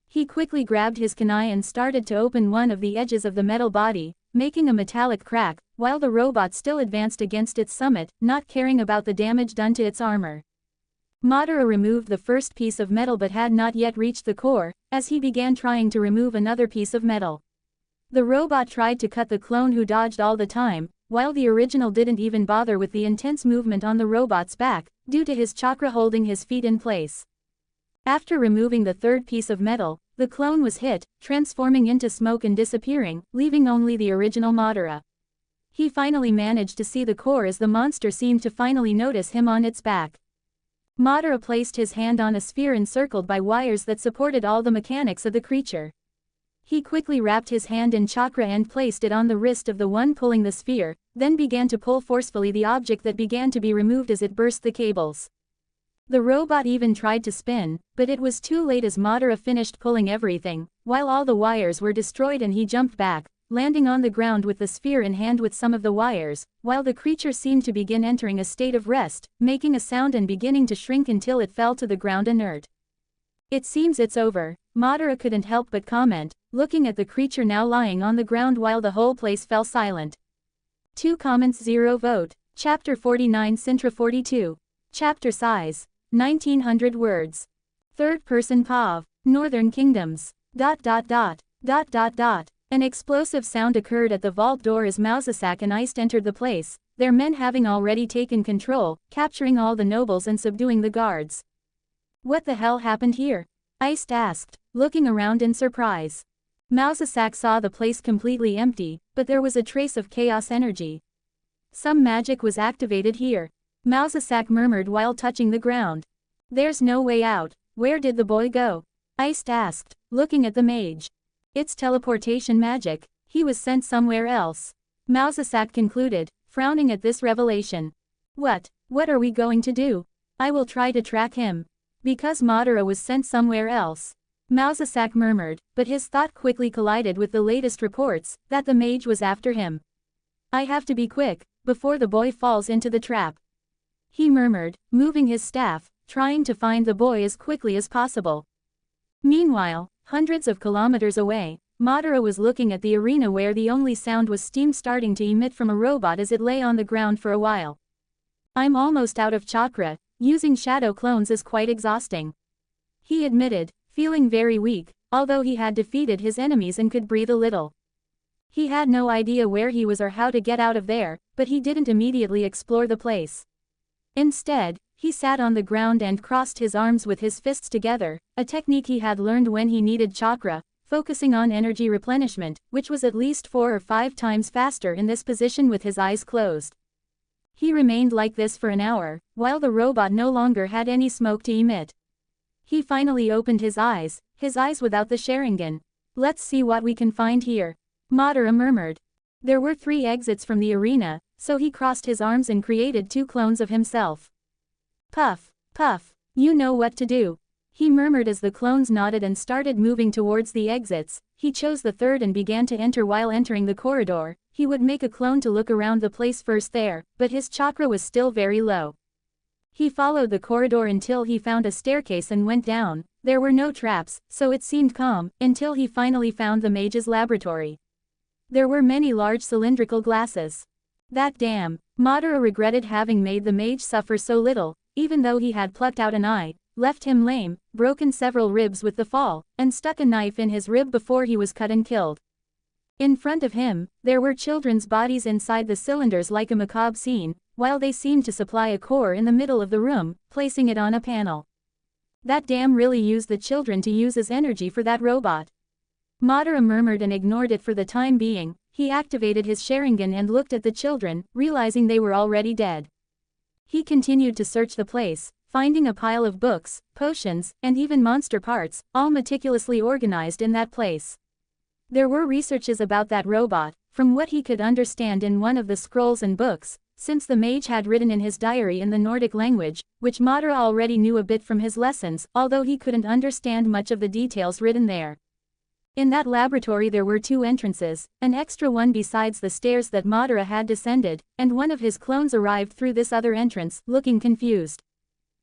He quickly grabbed his kunai and started to open one of the edges of the metal body, making a metallic crack, while the robot still advanced against its summit, not caring about the damage done to its armor. Madara removed the first piece of metal but had not yet reached the core, as he began trying to remove another piece of metal. The robot tried to cut the clone who dodged all the time, while the original didn't even bother with the intense movement on the robot's back, due to his chakra holding his feet in place. After removing the third piece of metal, the clone was hit, transforming into smoke and disappearing, leaving only the original Madara. He finally managed to see the core as the monster seemed to finally notice him on its back. Madara placed his hand on a sphere encircled by wires that supported all the mechanics of the creature. He quickly wrapped his hand in chakra and placed it on the wrist of the one pulling the sphere, then began to pull forcefully the object that began to be removed as it burst the cables. The robot even tried to spin, but it was too late as Madara finished pulling everything, while all the wires were destroyed and he jumped back, landing on the ground with the sphere in hand with some of the wires, while the creature seemed to begin entering a state of rest, making a sound and beginning to shrink until it fell to the ground inert. "It seems it's over," Madara couldn't help but comment, looking at the creature now lying on the ground while the whole place fell silent. 2 comments 0 vote. Chapter 49 Cintra 42. Chapter size. 1900 words. Third person POV. Northern Kingdoms. ... An explosive sound occurred at the vault door as Mausasak and Iced entered the place, their men having already taken control, capturing all the nobles and subduing the guards. "What the hell happened here?" Iced asked, looking around in surprise. Mausasak saw the place completely empty, but there was a trace of chaos energy. "Some magic was activated here," Mausasak murmured while touching the ground. "There's no way out. Where did the boy go?" Iced asked, looking at the mage. "It's teleportation magic. He was sent somewhere else," Mausasak concluded, frowning at this revelation. What are we going to do?" "I will try to track him." "Because Madara was sent somewhere else," Mausasak murmured, but his thought quickly collided with the latest reports, that the mage was after him. "I have to be quick, before the boy falls into the trap," he murmured, moving his staff, trying to find the boy as quickly as possible. Meanwhile, hundreds of kilometers away, Madara was looking at the arena where the only sound was steam starting to emit from a robot as it lay on the ground for a while. "I'm almost out of chakra, using shadow clones is quite exhausting," he admitted, feeling very weak, although he had defeated his enemies and could breathe a little. He had no idea where he was or how to get out of there, but he didn't immediately explore the place. Instead, he sat on the ground and crossed his arms with his fists together, a technique he had learned when he needed chakra, focusing on energy replenishment, which was at least 4 or 5 times faster in this position with his eyes closed. He remained like this for an hour, while the robot no longer had any smoke to emit. He finally opened his eyes without the Sharingan. "Let's see what we can find here," Madara murmured. There were 3 exits from the arena, so he crossed his arms and created 2 clones of himself. "Puff, puff, you know what to do," he murmured as the clones nodded and started moving towards the exits. He chose the third and began to enter. While entering the corridor, he would make a clone to look around the place first there, but his chakra was still very low. He followed the corridor until he found a staircase and went down. There were no traps, so it seemed calm, until he finally found the mage's laboratory. There were many large cylindrical glasses. That damn, Madara regretted having made the mage suffer so little, even though he had plucked out an eye, left him lame, broken several ribs with the fall, and stuck a knife in his rib before he was cut and killed. In front of him, there were children's bodies inside the cylinders like a macabre scene, while they seemed to supply a core in the middle of the room, placing it on a panel. That damn really used the children to use as energy for that robot. Madara murmured and ignored it for the time being. He activated his Sharingan and looked at the children, realizing they were already dead. He continued to search the place, finding a pile of books, potions, and even monster parts, all meticulously organized in that place. There were researches about that robot, from what he could understand in one of the scrolls and books, since the mage had written in his diary in the Nordic language, which Madara already knew a bit from his lessons, although he couldn't understand much of the details written there. In that laboratory there were 2 entrances, an extra one besides the stairs that Madara had descended, and one of his clones arrived through this other entrance, looking confused.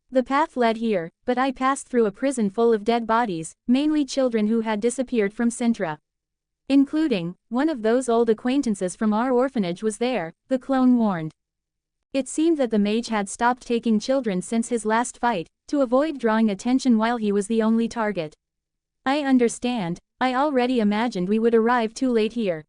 "The path led here, but I passed through a prison full of dead bodies, mainly children who had disappeared from Cintra. Including, one of those old acquaintances from our orphanage was there," the clone warned. It seemed that the mage had stopped taking children since his last fight, to avoid drawing attention while he was the only target. "I understand. I already imagined we would arrive too late here.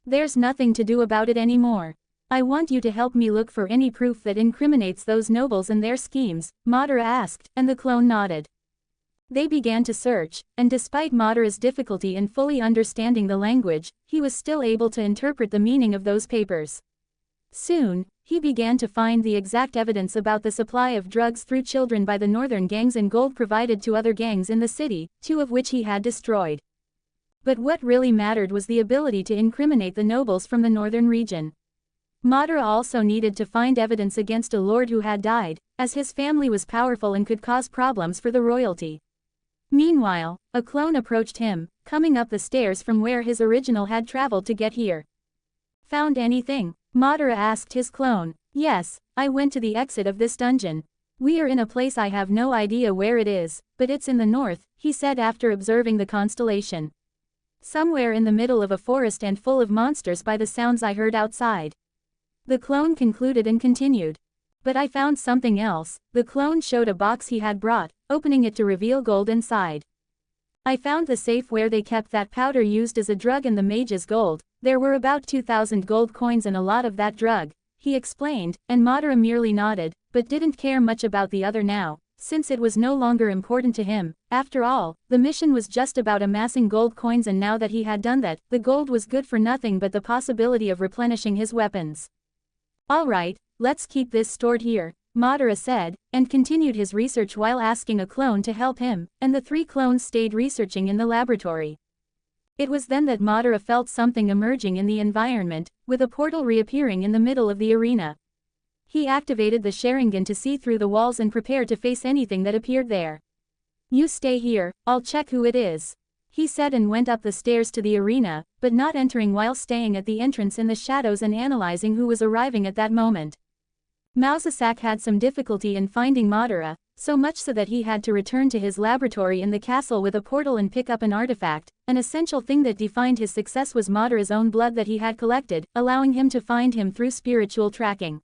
There's nothing to do about it anymore. I want you to help me look for any proof that incriminates those nobles and their schemes," Madara asked, and the clone nodded. They began to search, and despite Madara's difficulty in fully understanding the language, he was still able to interpret the meaning of those papers. Soon, he began to find the exact evidence about the supply of drugs through children by the northern gangs and gold provided to other gangs in the city, 2 of which he had destroyed. But what really mattered was the ability to incriminate the nobles from the northern region. Madara also needed to find evidence against a lord who had died, as his family was powerful and could cause problems for the royalty. Meanwhile, a clone approached him, coming up the stairs from where his original had traveled to get here. Found anything? Madara asked his clone. Yes, I went to the exit of this dungeon. We are in a place I have no idea where it is, but it's in the north, he said after observing the constellation. Somewhere in the middle of a forest and full of monsters by the sounds I heard outside. The clone concluded and continued. But I found something else. The clone showed a box he had brought, opening it to reveal gold inside. I found the safe where they kept that powder used as a drug and the mage's gold. There were about 2,000 gold coins and a lot of that drug, he explained, and Madara merely nodded, but didn't care much about the other now, since it was no longer important to him. After all, the mission was just about amassing gold coins, and now that he had done that, the gold was good for nothing but the possibility of replenishing his weapons. Alright, let's keep this stored here, Madara said, and continued his research while asking a clone to help him, and the 3 clones stayed researching in the laboratory. It was then that Madara felt something emerging in the environment, with a portal reappearing in the middle of the arena. He activated the Sharingan to see through the walls and prepared to face anything that appeared there. You stay here, I'll check who it is, he said, and went up the stairs to the arena, but not entering while staying at the entrance in the shadows and analyzing who was arriving at that moment. Mausasak had some difficulty in finding Madara, so much so that he had to return to his laboratory in the castle with a portal and pick up an artifact. An essential thing that defined his success was Madara's own blood that he had collected, allowing him to find him through spiritual tracking.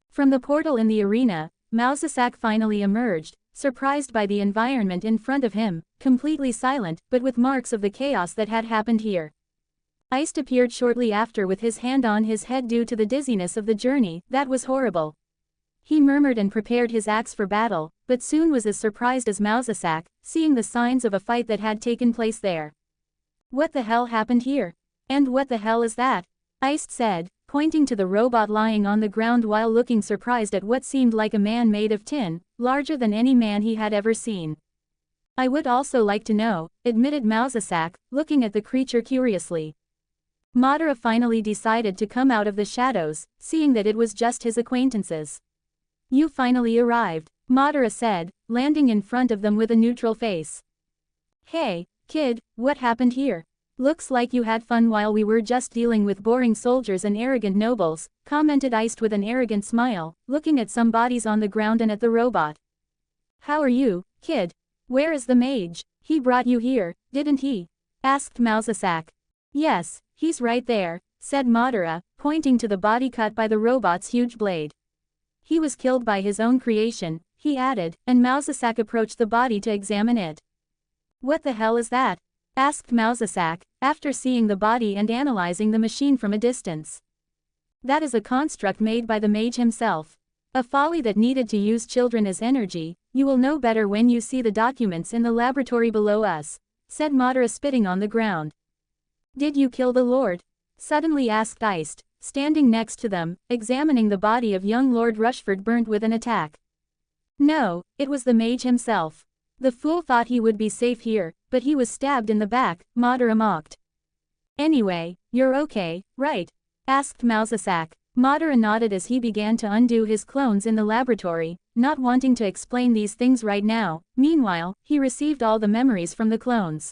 From the portal in the arena, Mausasak finally emerged, surprised by the environment in front of him, completely silent, but with marks of the chaos that had happened here. Iced appeared shortly after with his hand on his head due to the dizziness of the journey. That was horrible. He murmured and prepared his axe for battle, but soon was as surprised as Mausasak, seeing the signs of a fight that had taken place there. What the hell happened here? And what the hell is that? Iced said, pointing to the robot lying on the ground while looking surprised at what seemed like a man made of tin, larger than any man he had ever seen. I would also like to know, admitted Mausasak, looking at the creature curiously. Madara finally decided to come out of the shadows, seeing that it was just his acquaintances. You finally arrived, Madara said, landing in front of them with a neutral face. Hey, kid, what happened here? Looks like you had fun while we were just dealing with boring soldiers and arrogant nobles, commented Iced with an arrogant smile, looking at some bodies on the ground and at the robot. How are you, kid? Where is the mage? He brought you here, didn't he? Asked Mausasak. Yes, he's right there, said Madara, pointing to the body cut by the robot's huge blade. He was killed by his own creation, he added, and Mausasak approached the body to examine it. What the hell is that? Asked Mausasak, after seeing the body and analyzing the machine from a distance. That is a construct made by the mage himself. A folly that needed to use children as energy. You will know better when you see the documents in the laboratory below us, said Madara, spitting on the ground. Did you kill the Lord? Suddenly asked Iced, standing next to them, examining the body of young Lord Rushford burnt with an attack. No, it was the mage himself. The fool thought he would be safe here, but he was stabbed in the back, Madara mocked. Anyway, you're okay, right? Asked Mausasak. Madara nodded as he began to undo his clones in the laboratory, not wanting to explain these things right now. Meanwhile, he received all the memories from the clones.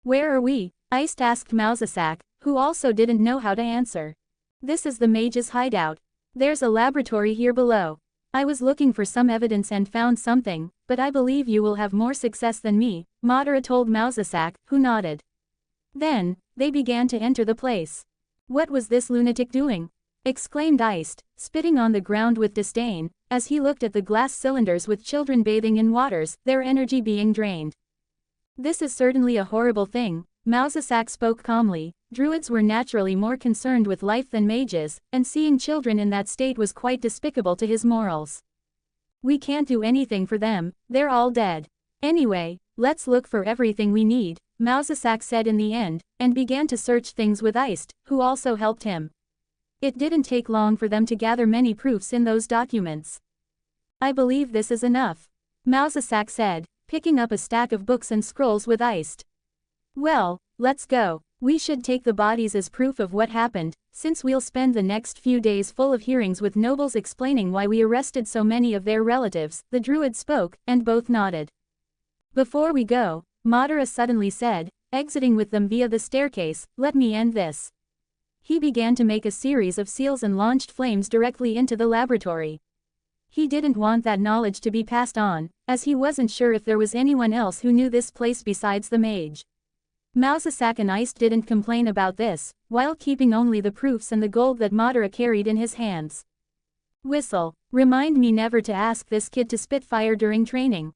Where are we? Iced asked Mausasak, who also didn't know how to answer. This is the mage's hideout. There's a laboratory here below. I was looking for some evidence and found something, but I believe you will have more success than me, Madara told Mausasak, who nodded. Then, they began to enter the place. What was this lunatic doing? Exclaimed Iced, spitting on the ground with disdain, as he looked at the glass cylinders with children bathing in waters, their energy being drained. This is certainly a horrible thing, Mausasak spoke calmly. Druids were naturally more concerned with life than mages, and seeing children in that state was quite despicable to his morals. We can't do anything for them, they're all dead. Anyway, let's look for everything we need, Mausasak said in the end, and began to search things with Iced, who also helped him. It didn't take long for them to gather many proofs in those documents. I believe this is enough, Mausasak said, picking up a stack of books and scrolls with Iced. Well, let's go. We should take the bodies as proof of what happened, since we'll spend the next few days full of hearings with nobles explaining why we arrested so many of their relatives. The druid spoke, and both nodded. Before we go, Madara suddenly said, exiting with them via the staircase. Let me end this. He began to make a series of seals and launched flames directly into the laboratory. He didn't want that knowledge to be passed on, as he wasn't sure if there was anyone else who knew this place besides the mage. Mousesack and Iced didn't complain about this, while keeping only the proofs and the gold that Madara carried in his hands. Whistle. Remind me never to ask this kid to spit fire during training.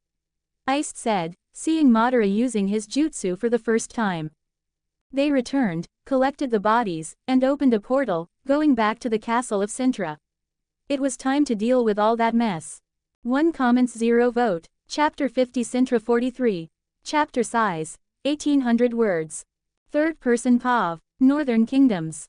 Iced said, seeing Madara using his jutsu for the first time. They returned, collected the bodies, and opened a portal, going back to the castle of Cintra. It was time to deal with all that mess. 1 comments 0 vote. Chapter 50 Cintra 43. Chapter size, 1800 words. Third person POV. Northern Kingdoms.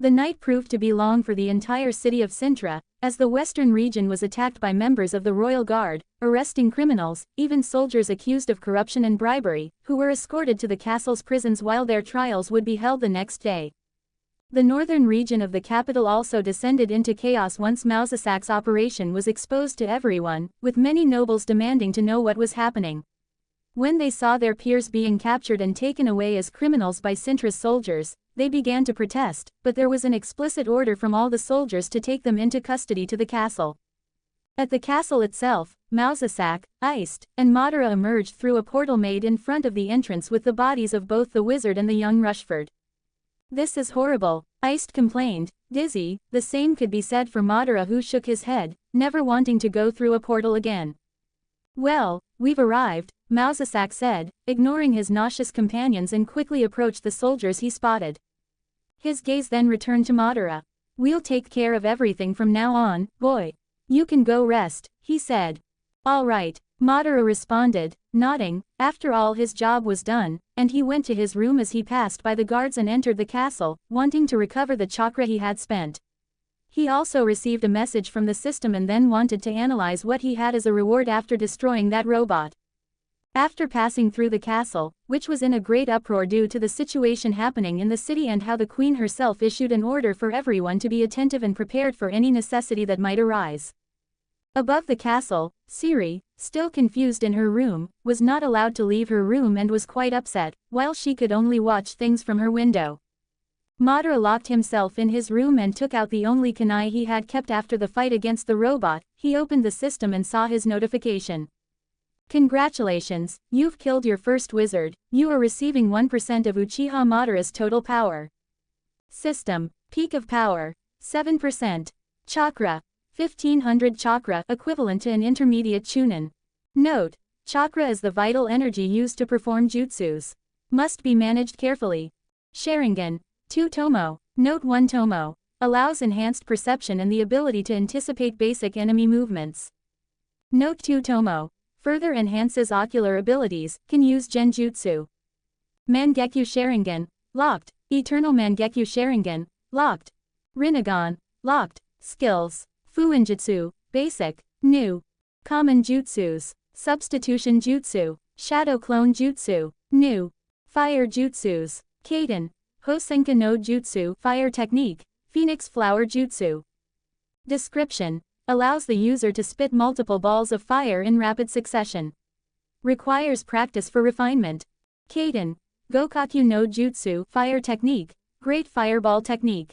The night proved to be long for the entire city of Cintra, as the western region was attacked by members of the Royal Guard, arresting criminals, even soldiers accused of corruption and bribery, who were escorted to the castle's prisons while their trials would be held the next day. The northern region of the capital also descended into chaos once Mousesack's operation was exposed to everyone, with many nobles demanding to know what was happening. When they saw their peers being captured and taken away as criminals by Cintra's soldiers, they began to protest, but there was an explicit order from all the soldiers to take them into custody to the castle. At the castle itself, Mousesack, Iced, and Madara emerged through a portal made in front of the entrance with the bodies of both the wizard and the young Rushford. This is horrible, Iced complained, dizzy. The same could be said for Madara, who shook his head, never wanting to go through a portal again. Well, we've arrived, Mousesack said, ignoring his nauseous companions and quickly approached the soldiers he spotted. His gaze then returned to Madara. We'll take care of everything from now on, boy. You can go rest, he said. All right, Madara responded, nodding. After all, his job was done, and he went to his room as he passed by the guards and entered the castle, wanting to recover the chakra he had spent. He also received a message from the system and then wanted to analyze what he had as a reward after destroying that robot. After passing through the castle, which was in a great uproar due to the situation happening in the city and how the queen herself issued an order for everyone to be attentive and prepared for any necessity that might arise. Above the castle, Siri, still confused in her room, was not allowed to leave her room and was quite upset, while she could only watch things from her window. Madara locked himself in his room and took out the only kunai he had kept after the fight against the robot. He opened the system and saw his notification. Congratulations, you've killed your first wizard. You are receiving 1% of Uchiha Madara's total power. System, peak of power, 7%. Chakra, 1500 chakra, equivalent to an intermediate chunin. Note, chakra is the vital energy used to perform jutsus. Must be managed carefully. Sharingan, 2 tomo. Note 1 tomo. Allows enhanced perception and the ability to anticipate basic enemy movements. Note 2 tomo. Further enhances ocular abilities, can use genjutsu. Mangekyo Sharingan, locked. Eternal Mangekyo Sharingan, locked. Rinnegan, locked. Skills. Fuinjutsu, basic, new. Common jutsus. Substitution jutsu. Shadow clone jutsu, new. Fire jutsus. Kaden. Hosenka no jutsu, fire technique. Phoenix flower jutsu. Description. Allows the user to spit multiple balls of fire in rapid succession. Requires practice for refinement. Kaden. Gokakyu no jutsu, fire technique. Great fireball technique.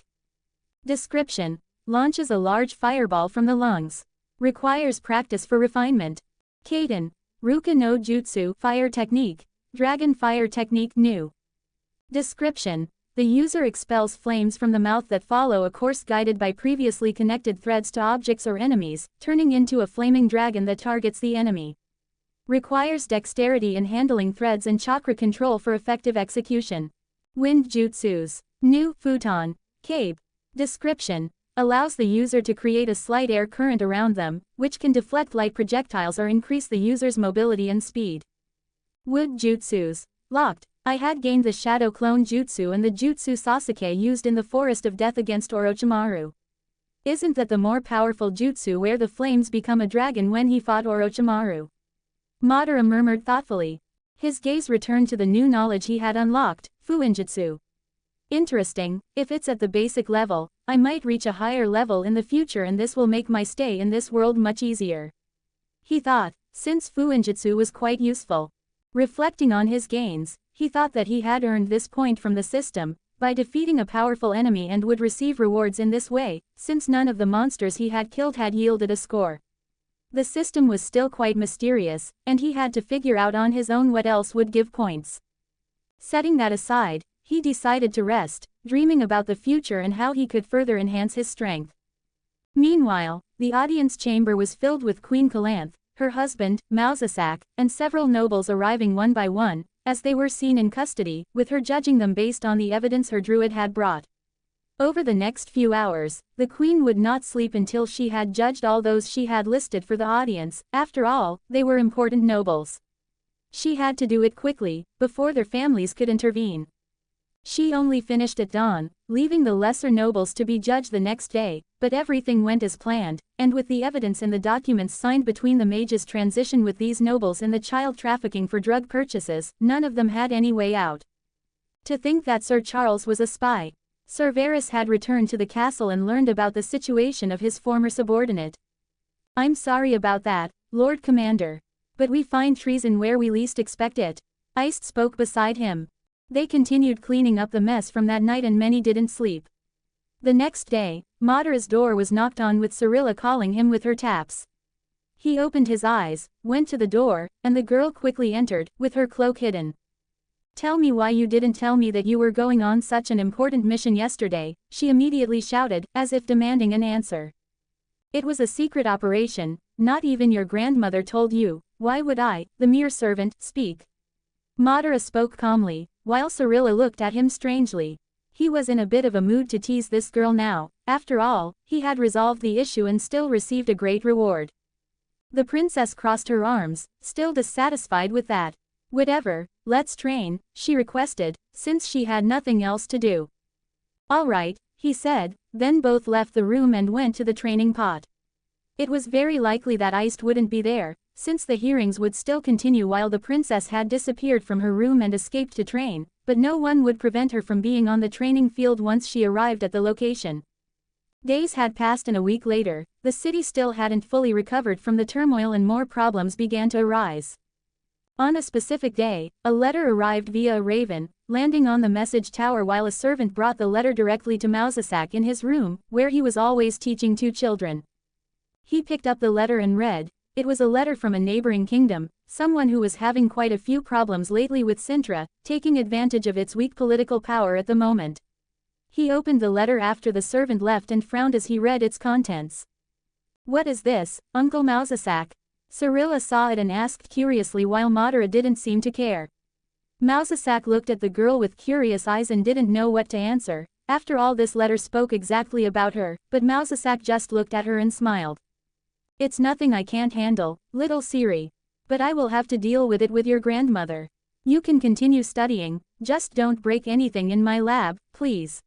Description. Launches a large fireball from the lungs. Requires practice for refinement. Kaden. Ruka no jutsu, fire technique. Dragon fire technique new. Description. The user expels flames from the mouth that follow a course guided by previously connected threads to objects or enemies, turning into a flaming dragon that targets the enemy. Requires dexterity in handling threads and chakra control for effective execution. Wind jutsus. New, futon. Cape. Description. Allows the user to create a slight air current around them, which can deflect light projectiles or increase the user's mobility and speed. Wood jutsus. Locked. I had gained the Shadow Clone Jutsu and the Jutsu Sasuke used in the Forest of Death against Orochimaru. Isn't that the more powerful jutsu where the flames become a dragon when he fought Orochimaru? Madara murmured thoughtfully. His gaze returned to the new knowledge he had unlocked, Fuinjutsu. Interesting, if it's at the basic level, I might reach a higher level in the future and this will make my stay in this world much easier. He thought, since Fuinjutsu was quite useful. Reflecting on his gains, he thought that he had earned this point from the system, by defeating a powerful enemy, and would receive rewards in this way, since none of the monsters he had killed had yielded a score. The system was still quite mysterious, and he had to figure out on his own what else would give points. Setting that aside, he decided to rest, dreaming about the future and how he could further enhance his strength. Meanwhile, the audience chamber was filled with Queen Calanth, her husband, Mausasak, and several nobles arriving one by one, as they were seen in custody, with her judging them based on the evidence her druid had brought. Over the next few hours, the queen would not sleep until she had judged all those she had listed for the audience. After all, they were important nobles. She had to do it quickly, before their families could intervene. She only finished at dawn, leaving the lesser nobles to be judged the next day, but everything went as planned, and with the evidence in the documents signed between the mage's transition with these nobles and the child trafficking for drug purchases, none of them had any way out. To think that Sir Charles was a spy. Sir Varys had returned to the castle and learned about the situation of his former subordinate. "I'm sorry about that, Lord Commander. But we find treason where we least expect it." Iced spoke beside him. They continued cleaning up the mess from that night and many didn't sleep. The next day, Madara's door was knocked on with Cirilla calling him with her taps. He opened his eyes, went to the door, and the girl quickly entered, with her cloak hidden. "Tell me why you didn't tell me that you were going on such an important mission yesterday," she immediately shouted, as if demanding an answer. "It was a secret operation, not even your grandmother told you. Why would I, the mere servant, speak?" Madara spoke calmly, while Cirilla looked at him strangely. He was in a bit of a mood to tease this girl now. After all, he had resolved the issue and still received a great reward. The princess crossed her arms, still dissatisfied with that. "Whatever, let's train," she requested, since she had nothing else to do. "All right," he said, then both left the room and went to the training pot. It was very likely that Iced wouldn't be there, since the hearings would still continue while the princess had disappeared from her room and escaped to train, but no one would prevent her from being on the training field once she arrived at the location. Days had passed and a week later, the city still hadn't fully recovered from the turmoil and more problems began to arise. On a specific day, a letter arrived via a raven, landing on the message tower while a servant brought the letter directly to Mausasak in his room, where he was always teaching 2 children. He picked up the letter and read. It was a letter from a neighboring kingdom, someone who was having quite a few problems lately with Cintra, taking advantage of its weak political power at the moment. He opened the letter after the servant left and frowned as he read its contents. "What is this, Uncle Mausasak?" Cirilla saw it and asked curiously while Madara didn't seem to care. Mausasak looked at the girl with curious eyes and didn't know what to answer. After all, this letter spoke exactly about her, but Mausasak just looked at her and smiled. "It's nothing I can't handle, little Siri. But I will have to deal with it with your grandmother. You can continue studying, just don't break anything in my lab, please.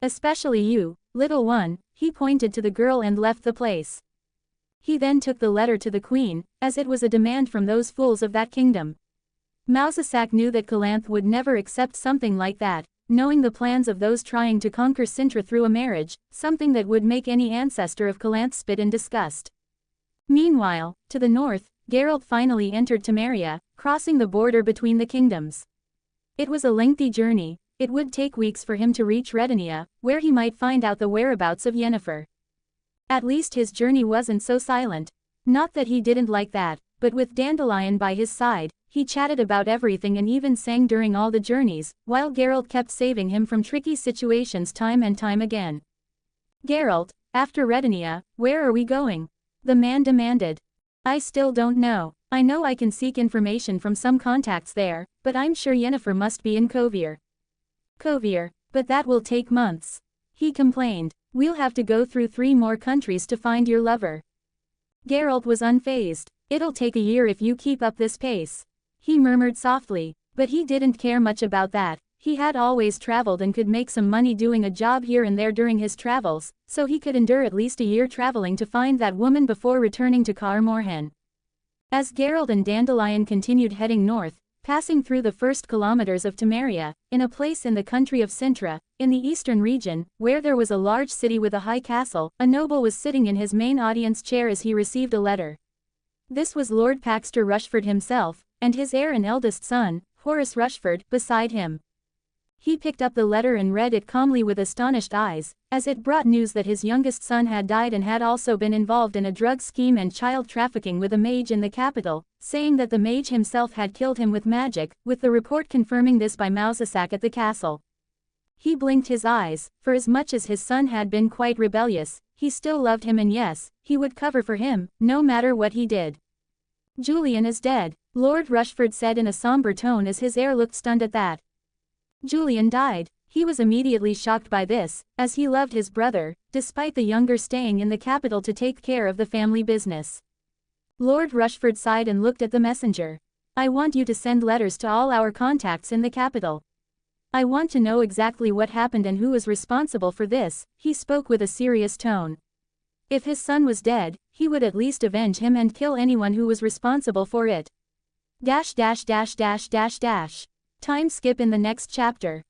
Especially you, little one." He pointed to the girl and left the place. He then took the letter to the queen, as it was a demand from those fools of that kingdom. Mausasak knew that Calanth would never accept something like that, knowing the plans of those trying to conquer Cintra through a marriage, something that would make any ancestor of Calanth spit in disgust. Meanwhile, to the north, Geralt finally entered Temeria, crossing the border between the kingdoms. It was a lengthy journey. It would take weeks for him to reach Redania, where he might find out the whereabouts of Yennefer. At least his journey wasn't so silent. Not that he didn't like that, but with Dandelion by his side, he chatted about everything and even sang during all the journeys, while Geralt kept saving him from tricky situations time and time again. "Geralt, after Redania, where are we going?" the man demanded. "I still don't know. I know I can seek information from some contacts there, but I'm sure Yennefer must be in Kovir." "Kovir, but that will take months," he complained. "We'll have to go through 3 more countries to find your lover." Geralt was unfazed. "It'll take a year if you keep up this pace," he murmured softly, but he didn't care much about that. He had always traveled and could make some money doing a job here and there during his travels, so he could endure at least a year traveling to find that woman before returning to Kaer Morhen. As Geralt and Dandelion continued heading north, passing through the first kilometers of Temeria, in a place in the country of Cintra, in the eastern region, where there was a large city with a high castle, a noble was sitting in his main audience chair as he received a letter. This was Lord Paxter Rushford himself, and his heir and eldest son, Horace Rushford, beside him. He picked up the letter and read it calmly with astonished eyes, as it brought news that his youngest son had died and had also been involved in a drug scheme and child trafficking with a mage in the capital, saying that the mage himself had killed him with magic, with the report confirming this by Mousesack at the castle. He blinked his eyes, for as much as his son had been quite rebellious, he still loved him, and yes, he would cover for him, no matter what he did. "Julian is dead," Lord Rushford said in a somber tone as his heir looked stunned at that. Julian died. He was immediately shocked by this, as he loved his brother, despite the younger staying in the capital to take care of the family business. Lord Rushford sighed and looked at the messenger. "I want you to send letters to all our contacts in the capital. I want to know exactly what happened and who is responsible for this," he spoke with a serious tone. If his son was dead, he would at least avenge him and kill anyone who was responsible for it. Time skip in the next chapter.